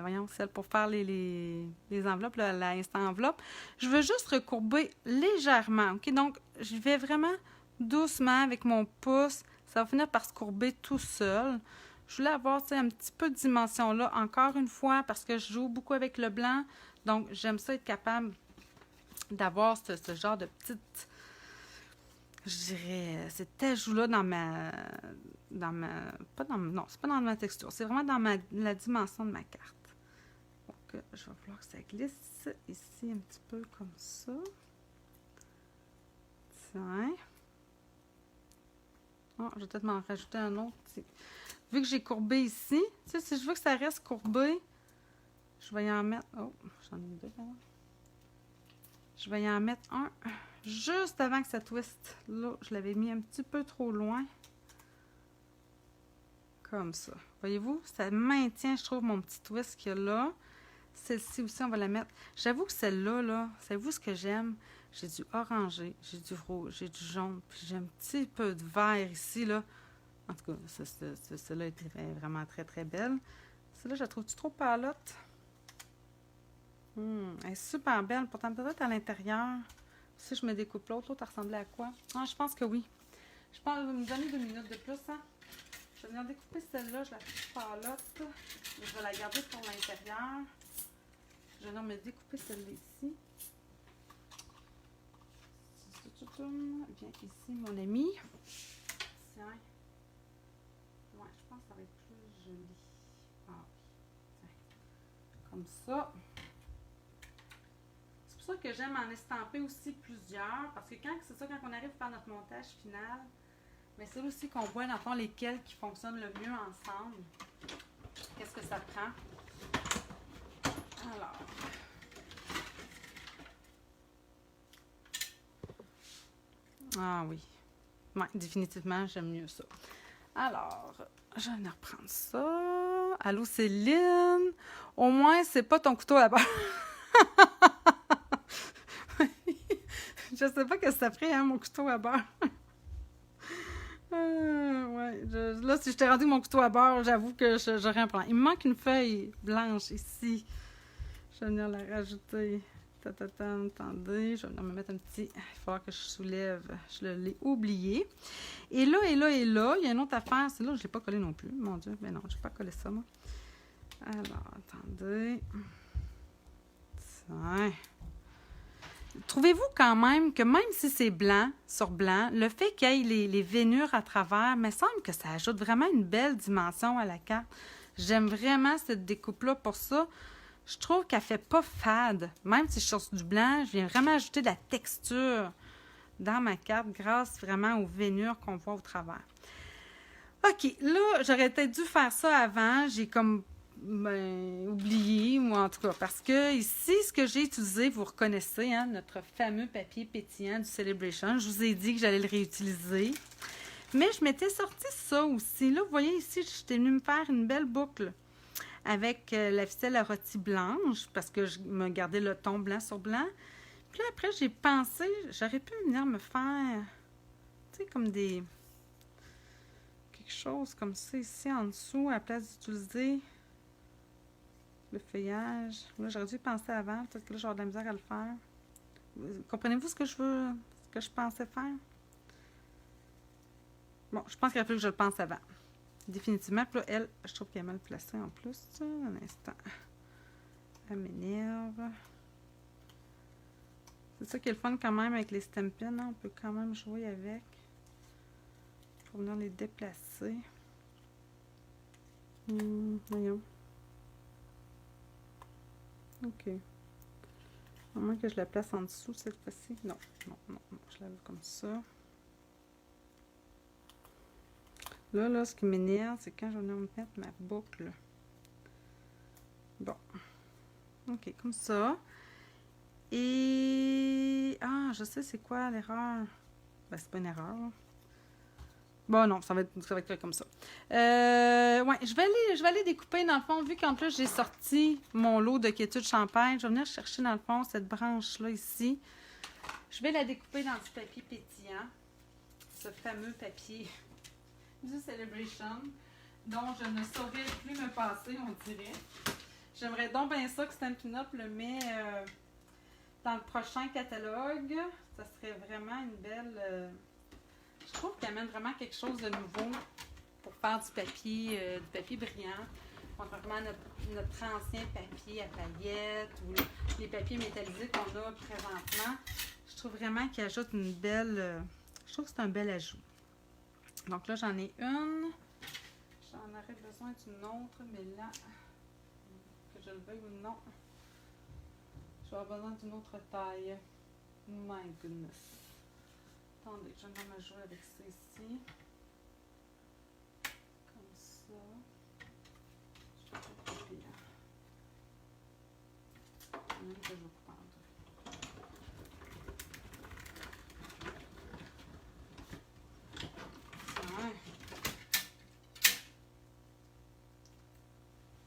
voyons, celle pour faire les enveloppes, là, la instant enveloppe. Je veux juste recourber légèrement, OK? Donc, je vais vraiment doucement avec mon pouce. Ça va finir par se courber tout seul. Je voulais avoir, tu sais, un petit peu de dimension là, encore une fois, parce que je joue beaucoup avec le blanc. Donc, j'aime ça être capable d'avoir ce genre de petite... Je dirais, cet ajout-là dans ma... non, c'est pas dans ma texture. C'est vraiment dans la dimension de ma carte. Donc, je vais vouloir que ça glisse ici un petit peu comme ça. Tiens. Oh, je vais peut-être m'en rajouter un autre. Vu que j'ai courbé ici, tu sais, si je veux que ça reste courbé, je vais y en mettre... Oh, j'en ai deux, là. Je vais y en mettre un juste avant que ça twiste. Là, je l'avais mis un petit peu trop loin. Comme ça. Voyez-vous, ça maintient, je trouve, mon petit twist qu'il y a là. Celle-ci aussi, on va la mettre. J'avoue que celle-là, là, savez-vous ce que j'aime? J'ai du orangé, j'ai du rouge, j'ai du jaune, puis j'ai un petit peu de vert ici, là. En tout cas, celle-là est vraiment très, très belle. Celle-là, je la trouve-tu trop pâlotte? Elle est super belle. Pourtant, peut-être à l'intérieur. Si je me découpe l'autre, l'autre ressemblait à quoi? Ah, je pense que oui. Je pense que vous me donner 2 minutes de plus, hein? Je vais venir découper celle-là. Je la trouve pâlotte. Je vais la garder pour l'intérieur. Je vais venir me découper celle-là ici. Viens ici, mon ami. Tiens. Ouais, je pense que ça va être plus joli. Ah oui. Tiens. Comme ça. C'est pour ça que j'aime en estamper aussi plusieurs. Parce que quand on arrive à faire notre montage final, mais c'est aussi qu'on voit dans le fond lesquels qui fonctionnent le mieux ensemble. Qu'est-ce que ça prend? Alors. Ah oui. Ouais, définitivement, j'aime mieux ça. Alors, je vais reprendre ça. Allô, Céline? Au moins, c'est pas ton couteau à beurre. Je sais pas que ça ferait, hein, mon couteau à beurre. Ouais, là, si je t'ai rendu mon couteau à beurre, j'avoue que j'aurais un problème. Il me manque une feuille blanche ici. Je vais venir la rajouter. Attendez, je vais venir me mettre un petit... Il va falloir que je soulève. Je l'ai oublié. Et là, il y a une autre affaire. Celle-là, je ne l'ai pas collée non plus. Mon Dieu, mais non, je n'ai pas collé ça, moi. Alors, attendez. Tiens. Trouvez-vous quand même que même si c'est blanc sur blanc, le fait qu'il y ait les vénures à travers, me semble que ça ajoute vraiment une belle dimension à la carte. J'aime vraiment cette découpe-là pour ça. Je trouve qu'elle fait pas fade. Même si je suis sur du blanc, je viens vraiment ajouter de la texture dans ma carte grâce vraiment aux vénures qu'on voit au travers. OK, là, j'aurais peut-être dû faire ça avant. J'ai comme oublié, ou en tout cas, parce que ici, ce que j'ai utilisé, vous reconnaissez, hein, notre fameux papier pétillant du Celebration. Je vous ai dit que j'allais le réutiliser. Mais je m'étais sorti ça aussi. Là, vous voyez ici, j'étais venue me faire une belle boucle avec la ficelle à rôti blanche, parce que je me gardais le ton blanc sur blanc. Puis là, après, j'ai pensé, j'aurais pu venir me faire, tu sais, comme quelque chose comme ça ici en dessous, à la place d'utiliser le feuillage. Là, j'aurais dû penser avant, peut-être que là, j'aurais de la misère à le faire. Comprenez-vous ce que je pensais faire? Bon, je pense qu'il a fallu que je le pense avant. Définitivement. Puis là, elle, je trouve qu'elle est mal placée en plus. Un instant. Elle m'énerve. C'est ça qui est le fun quand même avec les Stampin'. Hein? On peut quand même jouer avec. Pour venir les déplacer. Voyons. OK. À moins que je la place en dessous cette fois-ci. Non. Je la veux comme ça. Là, ce qui m'énerve, c'est quand je vais venir me mettre ma boucle. Bon. OK, comme ça. Et... Ah, je sais c'est quoi l'erreur. Ben, c'est pas une erreur. Bon, non, ça va être fait comme ça. Ouais, je vais aller découper, dans le fond, vu qu'en plus, j'ai sorti mon lot de quiétude champagne. Je vais venir chercher, dans le fond, cette branche-là, ici. Je vais la découper dans du papier pétillant. Ce fameux papier du Celebration, dont je ne saurais plus me passer, on dirait. J'aimerais donc bien ça que Stampin' Up le met dans le prochain catalogue. Ça serait vraiment une belle... je trouve qu'elle amène vraiment quelque chose de nouveau pour faire du papier brillant. Contrairement à notre ancien papier à paillettes ou les papiers métallisés qu'on a présentement. Je trouve vraiment qu'il ajoute une belle... je trouve que c'est un bel ajout. Donc là, j'en ai une. J'en aurais besoin d'une autre, mais là, que je le veuille ou non, je vais avoir besoin d'une autre taille. My goodness. Attendez, je vais me jouer avec ça ici. Comme ça. Je vais pas couper. Même que je vais couper en deux. Ouais.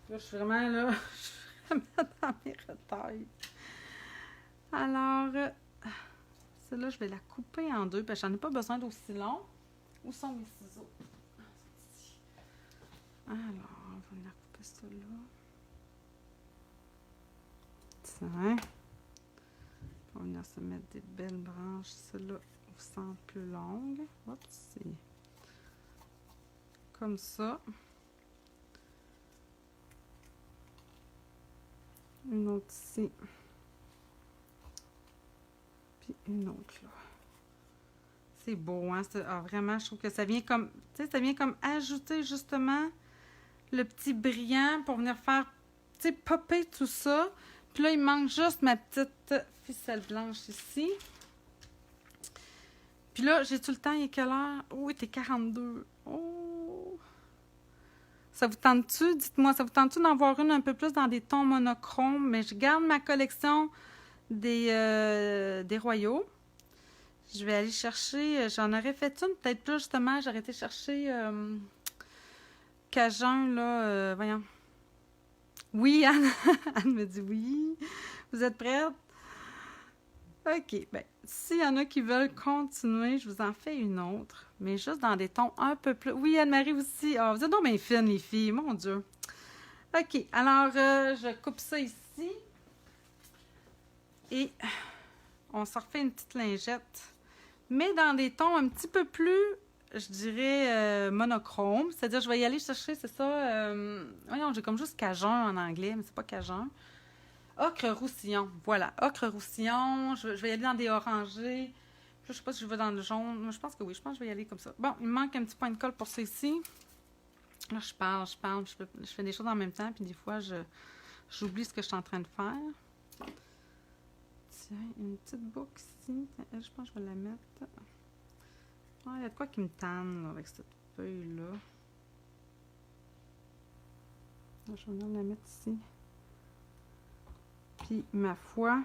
Là, je suis vraiment là. Je suis vraiment dans mes retailles. Alors, celle-là, je vais la couper en deux parce que j'en ai pas besoin d'aussi long. Où sont mes ciseaux? Alors, on va venir couper celle-là. Tiens. On va venir se mettre des belles branches. Celle-là, au centre plus longue. Oups. Comme ça. Une autre ici. Puis une autre là. C'est beau, hein? Vraiment, je trouve que ça vient comme... Tu sais, ça vient comme ajouter justement le petit brillant pour venir faire, tu sais, popper tout ça. Puis là, il manque juste ma petite ficelle blanche ici. Puis là, j'ai-tu le temps? Il est quelle heure? Oh, il était 42. Oh! Ça vous tente-tu? Dites-moi, ça vous tente-tu d'en voir une un peu plus dans des tons monochromes? Mais je garde ma collection des royaux. Je vais aller chercher... J'en aurais fait une, peut-être plus, justement. J'aurais été chercher Cajun, là. Voyons. Oui, Anne. Anne me dit oui. Vous êtes prête? OK. Bien, s'il y en a qui veulent continuer, je vous en fais une autre. Mais juste dans des tons un peu plus... Oui, Anne-Marie aussi. Oh, vous êtes donc bien fines, les filles. Mon Dieu. OK. Alors, je coupe ça ici. Et on se refait une petite lingette. Mais dans des tons un petit peu plus, je dirais, monochrome. C'est-à-dire, je vais y aller chercher, c'est ça... voyons, j'ai comme juste Cajun en anglais, mais c'est pas Cajun. Ocre roussillon. Voilà, ocre roussillon. Je vais y aller dans des orangés. Je sais pas si je vais dans le jaune. Je pense que oui, je pense que je vais y aller comme ça. Bon, il me manque un petit point de colle pour ça ici. Là, je parle. Je fais des choses en même temps, puis des fois, j'oublie ce que je suis en train de faire. Tiens, une petite boucle ici. Elle, je pense que je vais la mettre. Ah, il y a de quoi qui me tanne là, avec cette feuille-là. Je vais venir la mettre ici. Puis, ma foi,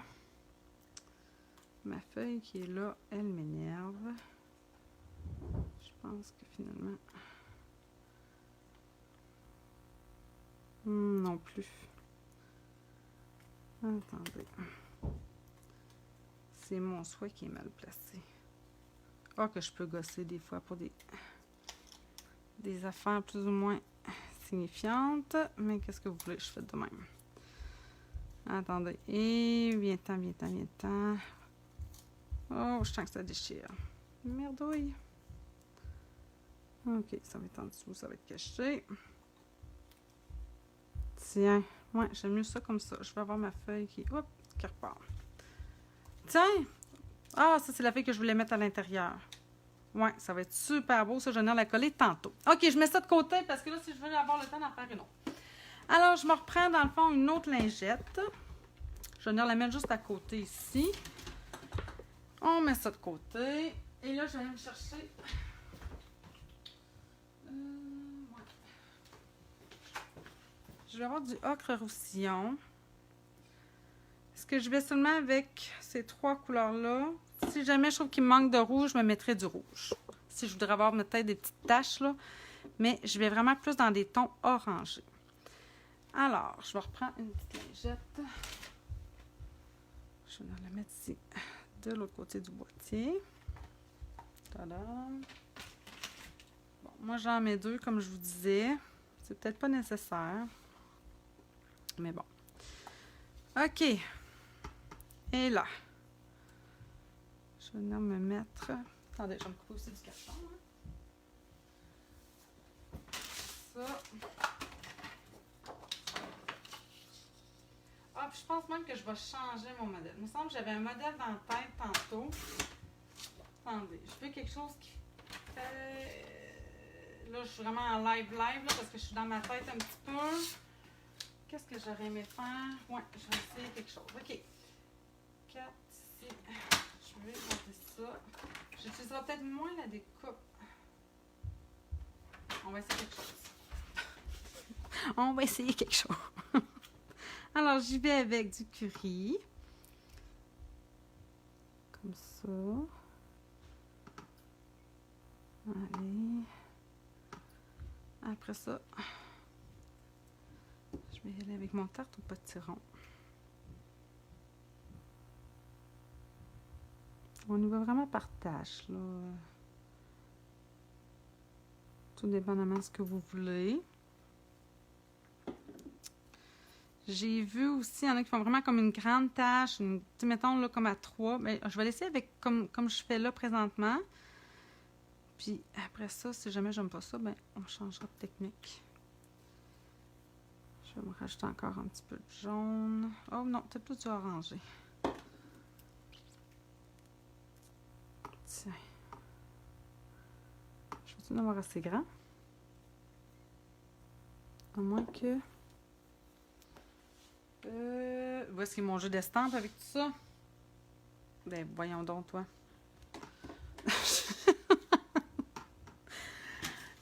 ma feuille qui est là, elle m'énerve. Je pense que finalement... non plus. Attendez. C'est mon souhait qui est mal placé. Ah, que je peux gosser des fois pour des affaires plus ou moins signifiantes. Mais qu'est-ce que vous voulez que je fasse de même? Attendez. Et viens-t'en. Oh, je sens que ça déchire. Merdouille. Ok, ça va être en dessous, ça va être caché. Tiens. Ouais, j'aime mieux ça comme ça. Je vais avoir ma feuille qui repart. Tiens! Ah, ça, c'est la feuille que je voulais mettre à l'intérieur. Ouais, ça va être super beau. Ça, je vais venir la coller tantôt. OK, je mets ça de côté parce que là, si je veux avoir le temps d'en faire une autre. Alors, je me reprends, dans le fond, une autre lingette. Je vais venir la mettre juste à côté ici. On met ça de côté. Et là, je vais aller me chercher... Je vais avoir du ocre roussillon. Est-ce que je vais seulement avec ces 3 couleurs-là? Si jamais je trouve qu'il me manque de rouge, je me mettrai du rouge. Si je voudrais avoir peut-être des petites taches, là. Mais je vais vraiment plus dans des tons orangés. Alors, je vais reprendre une petite lingette. Je vais la mettre ici, de l'autre côté du boîtier. Tadam! Bon, moi, j'en mets 2, comme je vous disais. C'est peut-être pas nécessaire. Mais bon. OK. Et là. Je vais venir me mettre... Attendez, je vais me couper aussi du carton. Hein. Ça. Ah, puis je pense même que je vais changer mon modèle. Il me semble que j'avais un modèle dans la tête tantôt. Attendez, je veux quelque chose qui fait... Là, je suis vraiment en live, là, parce que je suis dans ma tête un petit peu. Qu'est-ce que j'aurais aimé faire? Ouais, je vais essayer quelque chose. OK. 4 ici. Je vais monter ça. J'utiliserai peut-être moins la découpe. On va essayer quelque chose. On va essayer quelque chose. Alors, j'y vais avec du curry. Comme ça. Allez. Après ça, je vais y aller avec mon tarte au potiron. On y va vraiment par tâche, là. Tout dépendamment de ce que vous voulez. J'ai vu aussi, il y en a qui font vraiment comme une grande tâche, mettons là comme à 3. Mais je vais laisser avec comme je fais là présentement. Puis après ça, si jamais j'aime pas ça, ben on changera de technique. Je vais me rajouter encore un petit peu de jaune. Oh non, peut-être plus du orangé. Tiens. Je vais-tu en avoir assez grand? À moins que... voici mon jeu d'estampe avec tout ça. Ben, voyons donc, toi.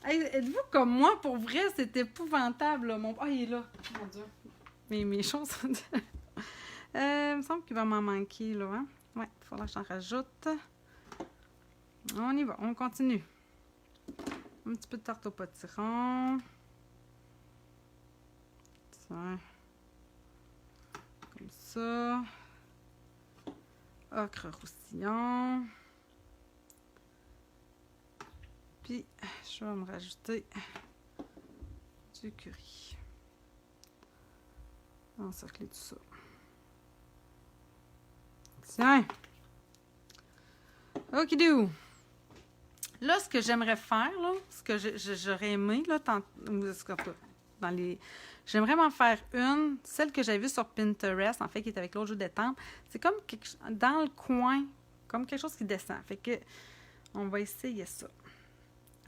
Hey, êtes-vous comme moi? Pour vrai, c'est épouvantable, là. Mon... Oh, il est là. Mon Dieu. Mes choses sont... il me semble qu'il va m'en manquer, là. Hein? Ouais, il faudra que j'en rajoute. On y va, on continue. Un petit peu de tarte au potiron. Tiens. Comme ça. Ocre roussillon. Puis, je vais me rajouter du curry. Encercler tout ça. Tiens! Okidou! Là, ce que j'aimerais faire, là, ce que j'aurais aimé, là, dans les... J'aimerais m'en faire une, celle que j'avais vue sur Pinterest, en fait, qui est avec l'autre jeu d'étampe. C'est comme dans le coin, comme quelque chose qui descend. Fait que, on va essayer ça.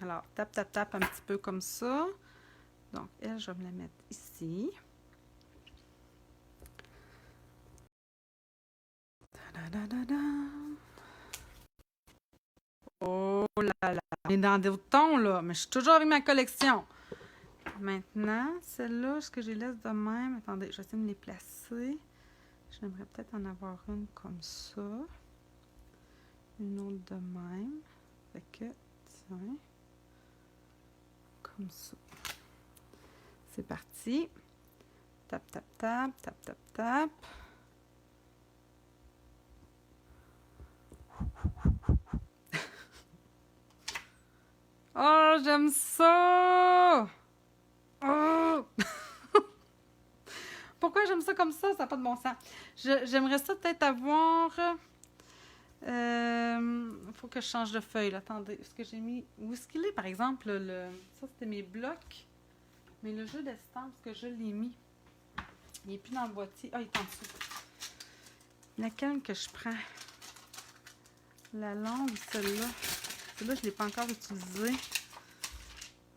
Alors, tape, tape, tape un petit peu comme ça. Donc, elle, je vais me la mettre ici. Ta-da-da-da-da. Oh là là! On est dans d'autres tons, là, mais je suis toujours avec ma collection. Maintenant, celle-là, est-ce que je les laisse de même? Attendez, je vais essayer de me les placer. J'aimerais peut-être en avoir une comme ça. Une autre de même. Fait que, tiens. Comme ça. C'est parti. Tap, tap, tap, tap, tap, tap. Oh, j'aime ça! Oh! Pourquoi j'aime ça comme ça? Ça n'a pas de bon sens. J'aimerais ça peut-être avoir... faut que je change de feuille. Là. Attendez, est-ce que j'ai mis... Où est-ce qu'il est, par exemple? Ça, c'était mes blocs. Mais le jeu d'estampe, est-ce que je l'ai mis? Il n'est plus dans le boîtier. Ah, il est en dessous. Laquelle que je prends? La longue ou celle-là? Celle-là, je ne l'ai pas encore utilisée.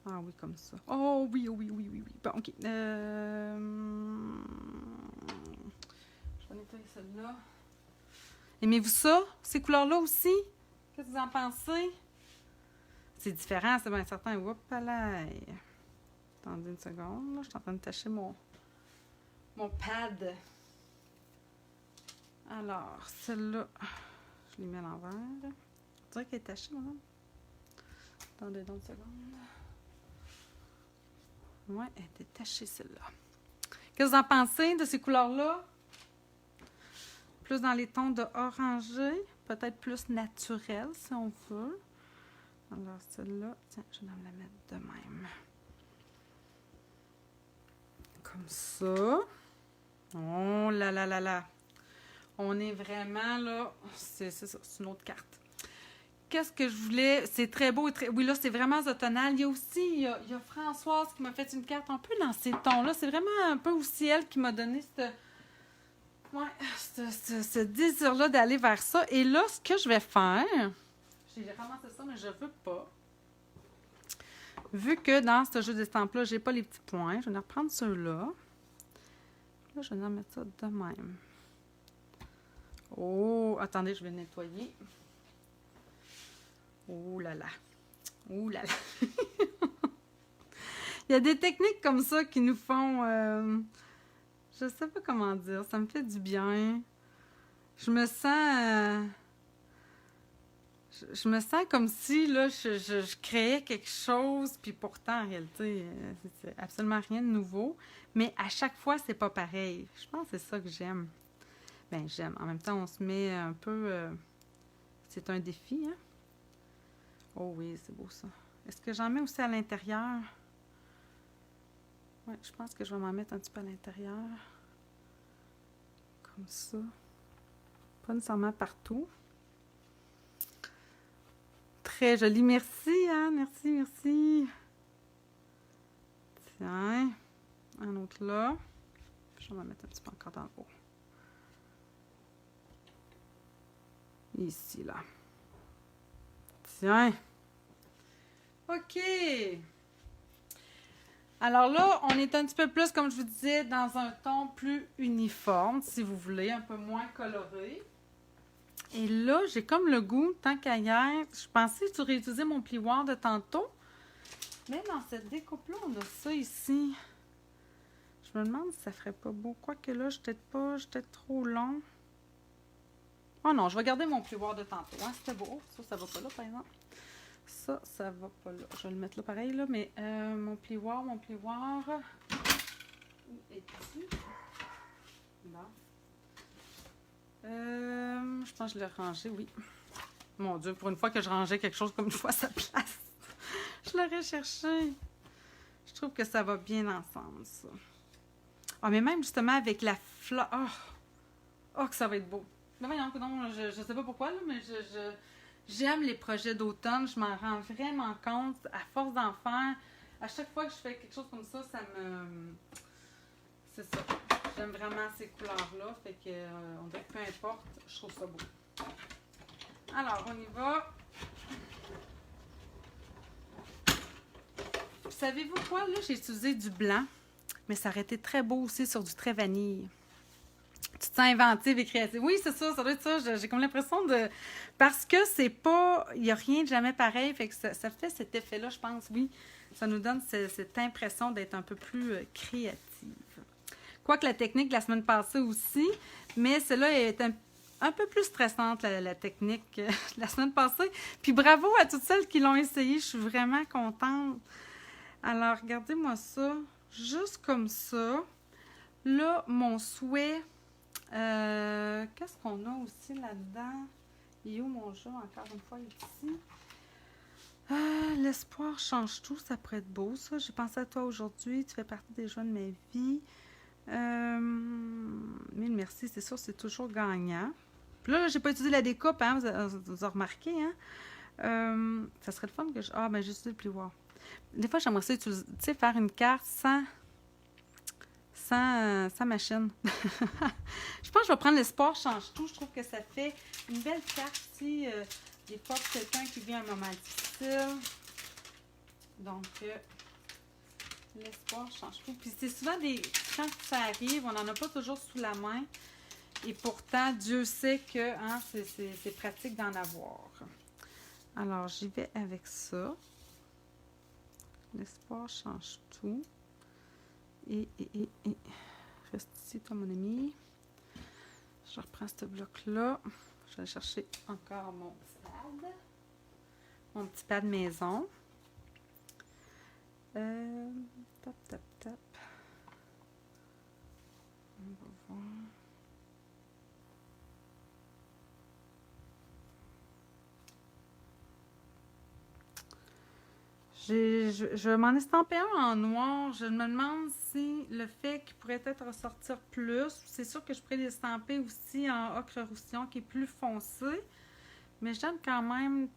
Ah oui, comme ça. Oh oui, oui, oui, oui, oui. Bon, OK. Je vais nettoyer celle-là. Aimez-vous ça? Ces couleurs-là aussi? Qu'est-ce que vous en pensez? C'est différent, c'est bien certain. Oups, là. Attendez une seconde. Là. Je suis en train de tâcher mon pad. Alors, celle-là, je l'ai mis à l'envers. On dirait qu'elle est tachée, madame. Attendez donc une seconde. Ouais, elle est tachée, celle-là. Qu'est-ce que vous en pensez de ces couleurs-là? Plus dans les tons de orangé, peut-être plus naturel, si on veut. Alors, celle-là, tiens, je vais me la mettre de même. Comme ça. Oh là là là là. On est vraiment là. C'est ça, c'est une autre carte. Qu'est-ce que je voulais? C'est très beau. Oui, là, c'est vraiment automnal. Il y a aussi, il y a Françoise qui m'a fait une carte un peu dans ces tons-là. C'est vraiment un peu aussi elle qui m'a donné ce désir-là d'aller vers ça. Et là, ce que je vais faire, j'ai ramassé ça, mais je veux pas. Vu que dans ce jeu d'estampes-là, j'ai pas les petits points, je vais reprendre ceux-là. Là, je vais en mettre ça de même. Oh, attendez, je vais le nettoyer. Oh là là. Oh là là. Il y a des techniques comme ça qui nous font... je sais pas comment dire. Ça me fait du bien. Je me sens... je me sens comme si là, je créais quelque chose, puis pourtant, en réalité, c'est absolument rien de nouveau. Mais à chaque fois, c'est pas pareil. Je pense que c'est ça que j'aime. Ben, j'aime. En même temps, on se met un peu... c'est un défi, hein? Oh oui, c'est beau ça. Est-ce que j'en mets aussi à l'intérieur? Oui, je pense que je vais m'en mettre un petit peu à l'intérieur. Comme ça. Pas nécessairement partout. Très joli. Merci, hein? Merci, merci. Tiens. Un autre là. Je vais m'en mettre un petit peu encore dans le haut. Ici, là. Tiens. OK. Alors là, on est un petit peu plus, comme je vous disais, dans un ton plus uniforme, si vous voulez, un peu moins coloré. Et là, j'ai comme le goût, tant qu'ailleurs, je pensais que tu réutilisais mon plioir de tantôt. Mais dans cette découpe-là, on a ça ici. Je me demande si ça ferait pas beau. Quoique là, je suis peut-être trop long. Oh non, je vais garder mon plioir de tantôt. Hein, c'était beau. Ça va pas là, par exemple. Ça va pas là. Je vais le mettre là pareil, là. Mais mon plioir. Où es-tu? Bon. Je pense que je l'ai rangé, oui. Mon Dieu, pour une fois que je rangeais quelque chose comme une fois à sa place. Je l'aurais cherché. Je trouve que ça va bien ensemble, ça. Ah, mais même justement avec la fleur. Oh, que ça va être beau. Mais voyons, non, je sais pas pourquoi, là, mais j'aime les projets d'automne. Je m'en rends vraiment compte. À force d'en faire, à chaque fois que je fais quelque chose comme ça, c'est ça. J'aime vraiment ces couleurs-là. Fait que, on dirait que peu importe, je trouve ça beau. Alors, on y va. Savez-vous quoi? Là, j'ai utilisé du blanc, mais ça aurait été très beau aussi sur du très vanille. Tu te sens inventive et créative. Oui, c'est ça doit être ça. J'ai comme l'impression de... Parce que c'est pas... Il n'y a rien de jamais pareil, fait que ça fait cet effet-là, je pense, oui. Ça nous donne cette impression d'être un peu plus créative. Quoique la technique de la semaine passée aussi, mais celle-là est un peu plus stressante, la technique de la semaine passée. Puis bravo à toutes celles qui l'ont essayé. Je suis vraiment contente. Alors, regardez-moi ça. Juste comme ça. Là, mon souhait... qu'est-ce qu'on a aussi là-dedans? Il est où mon jeu? Encore une fois, ici. L'espoir change tout. Ça pourrait être beau, ça. J'ai pensé à toi aujourd'hui. Tu fais partie des joies de ma vie. Mille merci, c'est sûr, c'est toujours gagnant. Puis là, j'ai pas utilisé la découpe, hein, vous avez remarqué, hein. Ça serait le fun que je... Ah, ben, j'ai utilisé le plioir. Des fois, j'aimerais ça utiliser, tu sais, faire une carte sans machine. Je pense que je vais prendre l'espoir change tout. Je trouve que ça fait une belle carte si des fois quelqu'un qui vit un moment difficile. Donc, l'espoir change tout. Puis c'est souvent quand ça arrive, on n'en a pas toujours sous la main. Et pourtant, Dieu sait que hein, c'est pratique d'en avoir. Alors, j'y vais avec ça. L'espoir change tout. Et reste ici, toi, mon ami. Je reprends ce bloc-là. Je vais aller chercher encore mon petit pad maison. Tap, tap, tap. On va voir. Je vais m'en estamper un en noir. Je me demande si le fait qu'il pourrait peut-être ressortir plus. C'est sûr que je pourrais l'estamper aussi en ocre roussillon qui est plus foncé. Mais j'aime quand même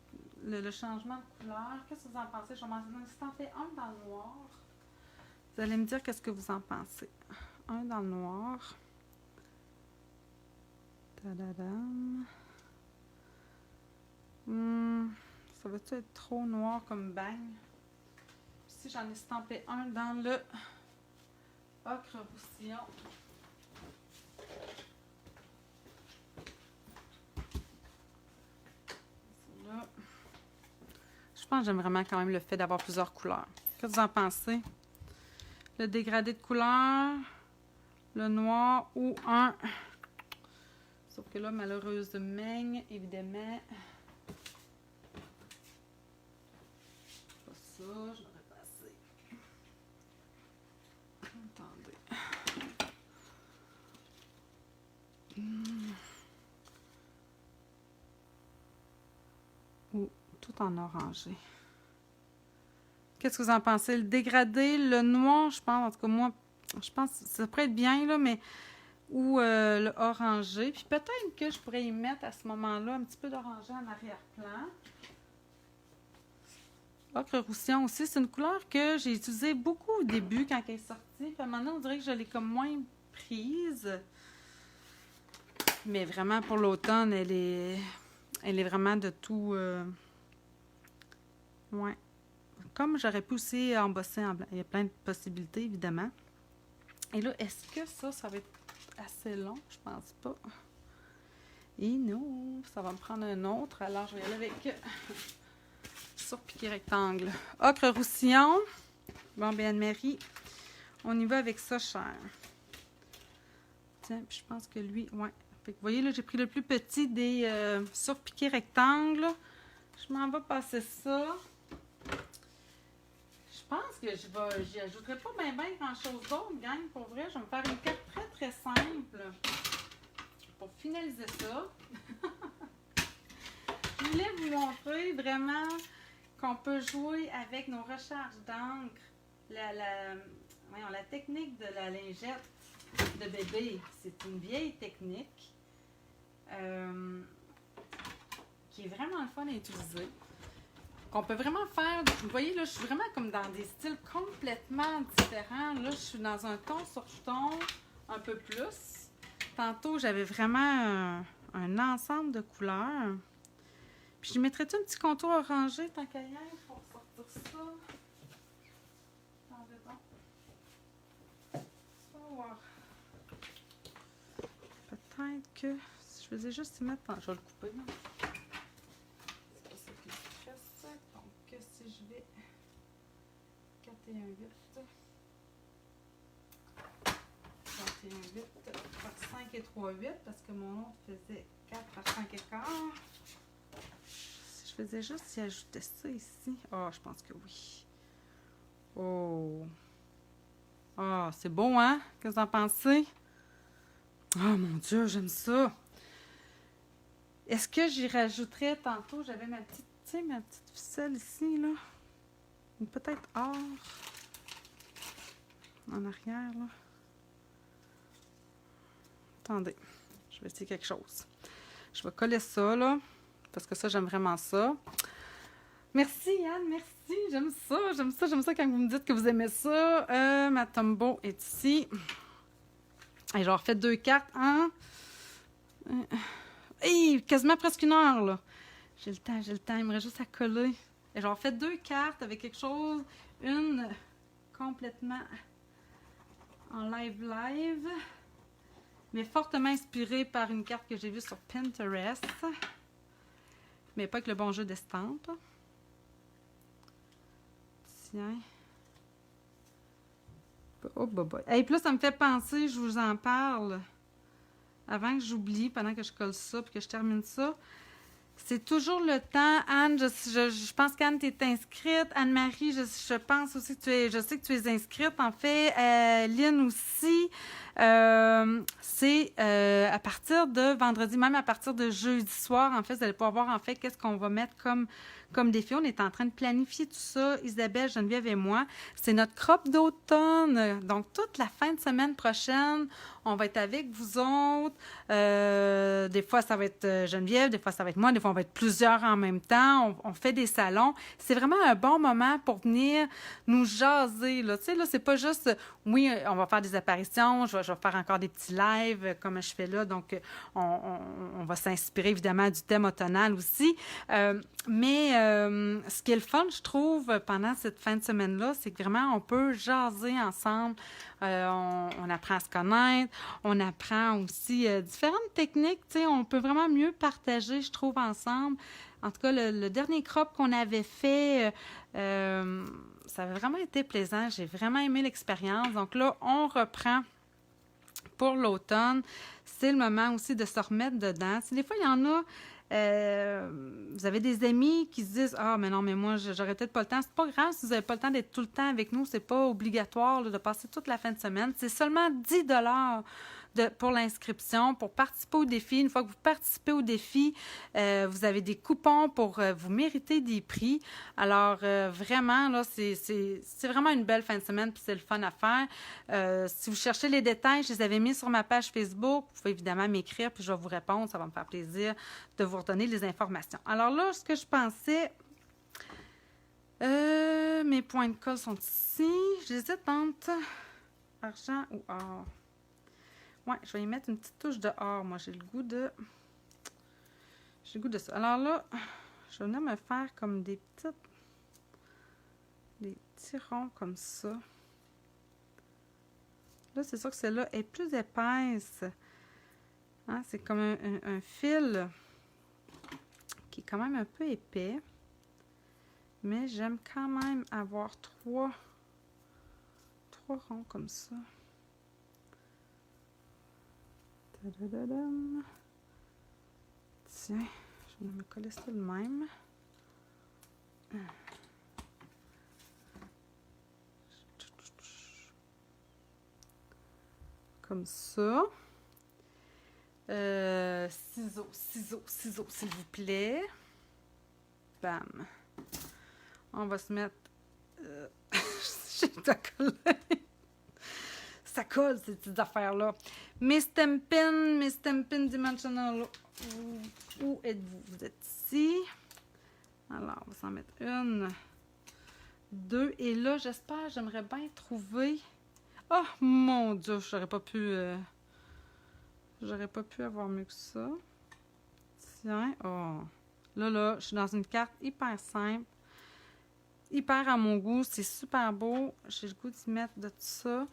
le changement de couleur. Qu'est-ce que vous en pensez? Je vais m'en estamper un dans le noir. Vous allez me dire qu'est-ce que vous en pensez. Un dans le noir. Tadadam. Ça va-tu être trop noir comme bagne? Si j'en ai estampé un dans le ocre roussillon. Là. Je pense que j'aime vraiment quand même le fait d'avoir plusieurs couleurs. Qu'est-ce que vous en pensez? Le dégradé de couleur, le noir ou un... Sauf que là, malheureusement, évidemment... Pas ça, je l'aurais passé. Attendez. Ou tout en orangé. Qu'est-ce que vous en pensez? Le dégradé, le noir, je pense, en tout cas moi, je pense que ça pourrait être bien, là, mais... Ou le orangé. Puis peut-être que je pourrais y mettre à ce moment-là un petit peu d'orangé en arrière-plan. Ocre roussillon aussi, c'est une couleur que j'ai utilisée beaucoup au début quand elle est sortie. Puis à un moment donné, on dirait que je l'ai comme moins prise. Mais vraiment, pour l'automne, elle est vraiment de tout... Ouais. Comme j'aurais pu aussi embosser en blanc. Il y a plein de possibilités, évidemment. Et là, est-ce que ça va être assez long? Je pense pas. Et non, ça va me prendre un autre. Alors, je vais y aller avec surpiqué rectangle. Ocre roussillon. Bon, bien, Anne-Marie, on y va avec ça, cher. Tiens, puis je pense que lui, ouais. Fait que, vous voyez, là, j'ai pris le plus petit des surpiqués rectangles. Je m'en vais passer ça. Je pense que j'y ajouterai pas bien grand-chose d'autre, gang. Pour vrai, je vais me faire une carte très, très simple pour finaliser ça. Je voulais vous montrer vraiment qu'on peut jouer avec nos recharges d'encre. La technique de la lingette de bébé, c'est une vieille technique qui est vraiment le fun à utiliser. Qu'on peut vraiment faire, vous voyez là, je suis vraiment comme dans des styles complètement différents. Là, je suis dans un ton sur ton un peu plus. Tantôt, j'avais vraiment un ensemble de couleurs. Puis je mettrais-tu un petit contour orangé tant qu'à y être pour sortir ça? Attendez donc. Peut-être que si je faisais juste y mettre... Je vais le couper, là. C'est pas ça qui stresse. Donc, si je vais 4 et 1, 8. 4 et 1, 8 par 5 et 3, 8 parce que mon autre faisait 4 par 5 et quart. Si je faisais juste y ajouter ça ici. Ah, je pense que oui. Oh. Ah, c'est beau, hein? Qu'est-ce que vous en pensez? Oh mon Dieu, j'aime ça. Est-ce que j'y rajouterais tantôt? J'avais ma petite, tu sais, ma petite ficelle ici, là. Ou peut-être or. En arrière, là. Attendez, je vais essayer quelque chose. Je vais coller ça, là. Parce que ça, j'aime vraiment ça. Merci, Yann, merci. J'aime ça quand vous me dites que vous aimez ça. Ma Tombow est ici. Et j'ai refait 2 cartes en... Hey, quasiment presque 1 heure, là. J'ai le temps. Il me reste juste à coller. Et j'ai refait 2 cartes avec quelque chose. Une complètement en live. Mais fortement inspirée par une carte que j'ai vue sur Pinterest. Mais pas avec le bon jeu d'estampes. Tiens. Oh, bah. Et puis là, ça me fait penser, je vous en parle, avant que j'oublie, pendant que je colle ça puis que je termine ça, c'est toujours le temps. Anne, je pense qu'Anne, tu es inscrite. Anne-Marie, je pense aussi que je sais que tu es inscrite. En fait, Lynn aussi. C'est à partir de vendredi, même à partir de jeudi soir, en fait, vous allez pouvoir voir, en fait, qu'est-ce qu'on va mettre comme défi. On est en train de planifier tout ça, Isabelle, Geneviève et moi. C'est notre crop d'automne. Donc, toute la fin de semaine prochaine, on va être avec vous autres. Des fois, ça va être Geneviève, des fois, ça va être moi, des fois, on va être plusieurs en même temps. On fait des salons. C'est vraiment un bon moment pour venir nous jaser. Là. Tu sais, là, c'est pas juste, oui, on va faire des apparitions, je vais faire encore des petits lives comme je fais là. Donc, on va s'inspirer évidemment du thème automnal aussi. Mais ce qui est le fun, je trouve, pendant cette fin de semaine-là, c'est que vraiment, on peut jaser ensemble. On apprend à se connaître. On apprend aussi différentes techniques. Tu sais, on peut vraiment mieux partager, je trouve, ensemble. En tout cas, le dernier crop qu'on avait fait, ça avait vraiment été plaisant. J'ai vraiment aimé l'expérience. Donc là, on reprend pour l'automne. C'est le moment aussi de se remettre dedans. Si des fois, il y en a... vous avez des amis qui se disent « Ah, mais non, mais moi, j'aurais peut-être pas le temps. » C'est pas grave si vous n'avez pas le temps d'être tout le temps avec nous. C'est pas obligatoire là, de passer toute la fin de semaine. C'est seulement 10 pour l'inscription, pour participer au défi. Une fois que vous participez au défi, vous avez des coupons pour vous mériter des prix. Alors, vraiment, là, c'est vraiment une belle fin de semaine, puis c'est le fun à faire. Si vous cherchez les détails, je les avais mis sur ma page Facebook. Vous pouvez évidemment m'écrire, puis je vais vous répondre. Ça va me faire plaisir de vous redonner les informations. Alors là, ce que je pensais... mes points de colle sont ici. J'hésite entre argent ou or. Ouais, je vais y mettre une petite touche de or. Moi, j'ai le goût de ça. Alors là, je vais venir me faire comme des petits ronds comme ça. Là, c'est sûr que celle-là est plus épaisse. Hein? C'est comme un fil qui est quand même un peu épais. Mais j'aime quand même avoir trois ronds comme ça. Tadadadam. Tiens, je vais me coller ça de même. Comme ça. Ciseaux, s'il vous plaît. Bam. On va se mettre... J'ai ta colle. Ça colle, ces petites affaires-là. Mes Stampin' Dimensional. Où êtes-vous? Vous êtes ici. Alors, on va s'en mettre une, deux. Et là, j'aimerais bien trouver... Oh, mon Dieu, j'aurais pas pu avoir mieux que ça. Tiens, oh. Là, je suis dans une carte hyper simple. Hyper à mon goût. C'est super beau. J'ai le goût d'y mettre de tout ça.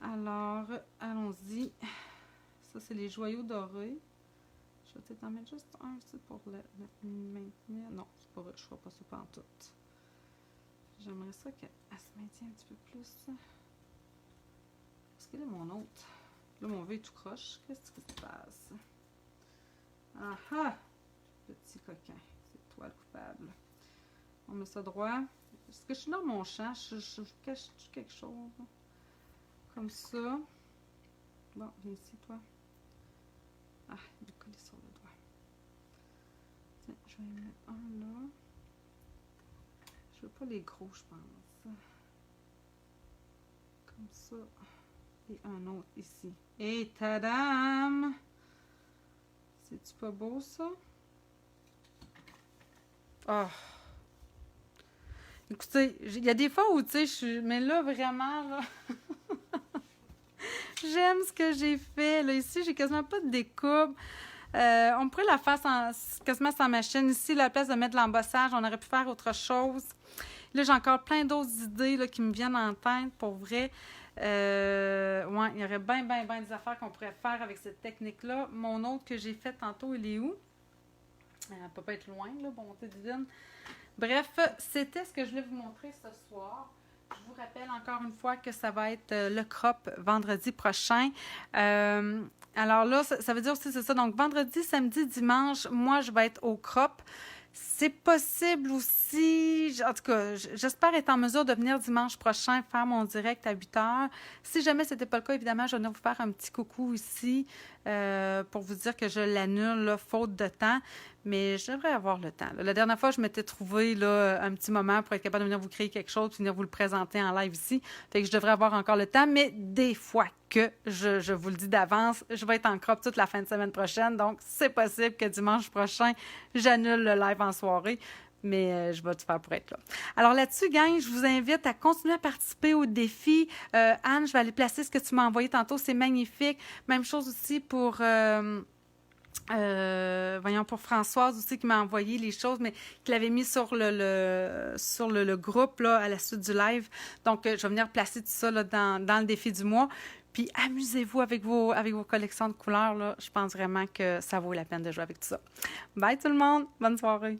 Alors, allons-y. Ça, c'est les joyaux dorés. Je vais peut-être en mettre juste un ici pour le maintenir. Non, c'est pas vrai. Je ne ferai pas ça pantoute. J'aimerais ça qu'elle se maintienne un petit peu plus. Est-ce qu'il est mon autre? Là, mon V est tout croche. Qu'est-ce qui se passe? Ah ah! Petit coquin. C'est toi le coupable. On met ça droit. Est-ce que je suis dans mon champ? Je cache quelque chose? Comme ça. Bon, viens ici, toi. Ah, il est collé sur le doigt. Tiens, je vais en mettre un là. Je veux pas les gros, je pense. Comme ça. Et un autre ici. Et tadam! C'est-tu pas beau, ça? Oh! Écoutez, il y a des fois où, tu sais, je suis... Mais là, vraiment, là... J'aime ce que j'ai fait. Là, ici, j'ai quasiment pas de découpe. On pourrait la faire quasiment sans machine. Ici, à la place de mettre l'embossage, on aurait pu faire autre chose. Là, j'ai encore plein d'autres idées là, qui me viennent en tête, pour vrai. Ouais, il y aurait bien des affaires qu'on pourrait faire avec cette technique-là. Mon autre que j'ai fait tantôt, il est où? Elle ne peut pas être loin, là, bonté divine. Bref, c'était ce que je voulais vous montrer ce soir. Je je vous rappelle encore une fois que ça va être le crop vendredi prochain. Alors là, ça veut dire aussi, c'est ça. Donc, vendredi, samedi, dimanche, moi, je vais être au crop. C'est possible aussi, en tout cas, j'espère être en mesure de venir dimanche prochain faire mon direct à 8 heures. Si jamais ce n'était pas le cas, évidemment, je vais venir vous faire un petit coucou ici pour vous dire que je l'annule, là, faute de temps. Mais je devrais avoir le temps. La dernière fois, je m'étais trouvé là, un petit moment pour être capable de venir vous créer quelque chose, de venir vous le présenter en live ici. Fait que je devrais avoir encore le temps, mais des fois que, je vous le dis d'avance, je vais être en crop toute la fin de semaine prochaine. Donc, c'est possible que dimanche prochain, j'annule le live en soirée. Mais je vais tout faire pour être là. Alors là-dessus, gang, je vous invite à continuer à participer au défi. Anne, je vais aller placer ce que tu m'as envoyé tantôt. C'est magnifique. Même chose aussi pour... voyons, pour Françoise aussi qui m'a envoyé les choses, mais qui l'avait mis sur le groupe là, à la suite du live. Donc, je vais venir placer tout ça là, dans le défi du mois. Puis, amusez-vous avec vos collections de couleurs. Là. Je pense vraiment que ça vaut la peine de jouer avec tout ça. Bye tout le monde! Bonne soirée!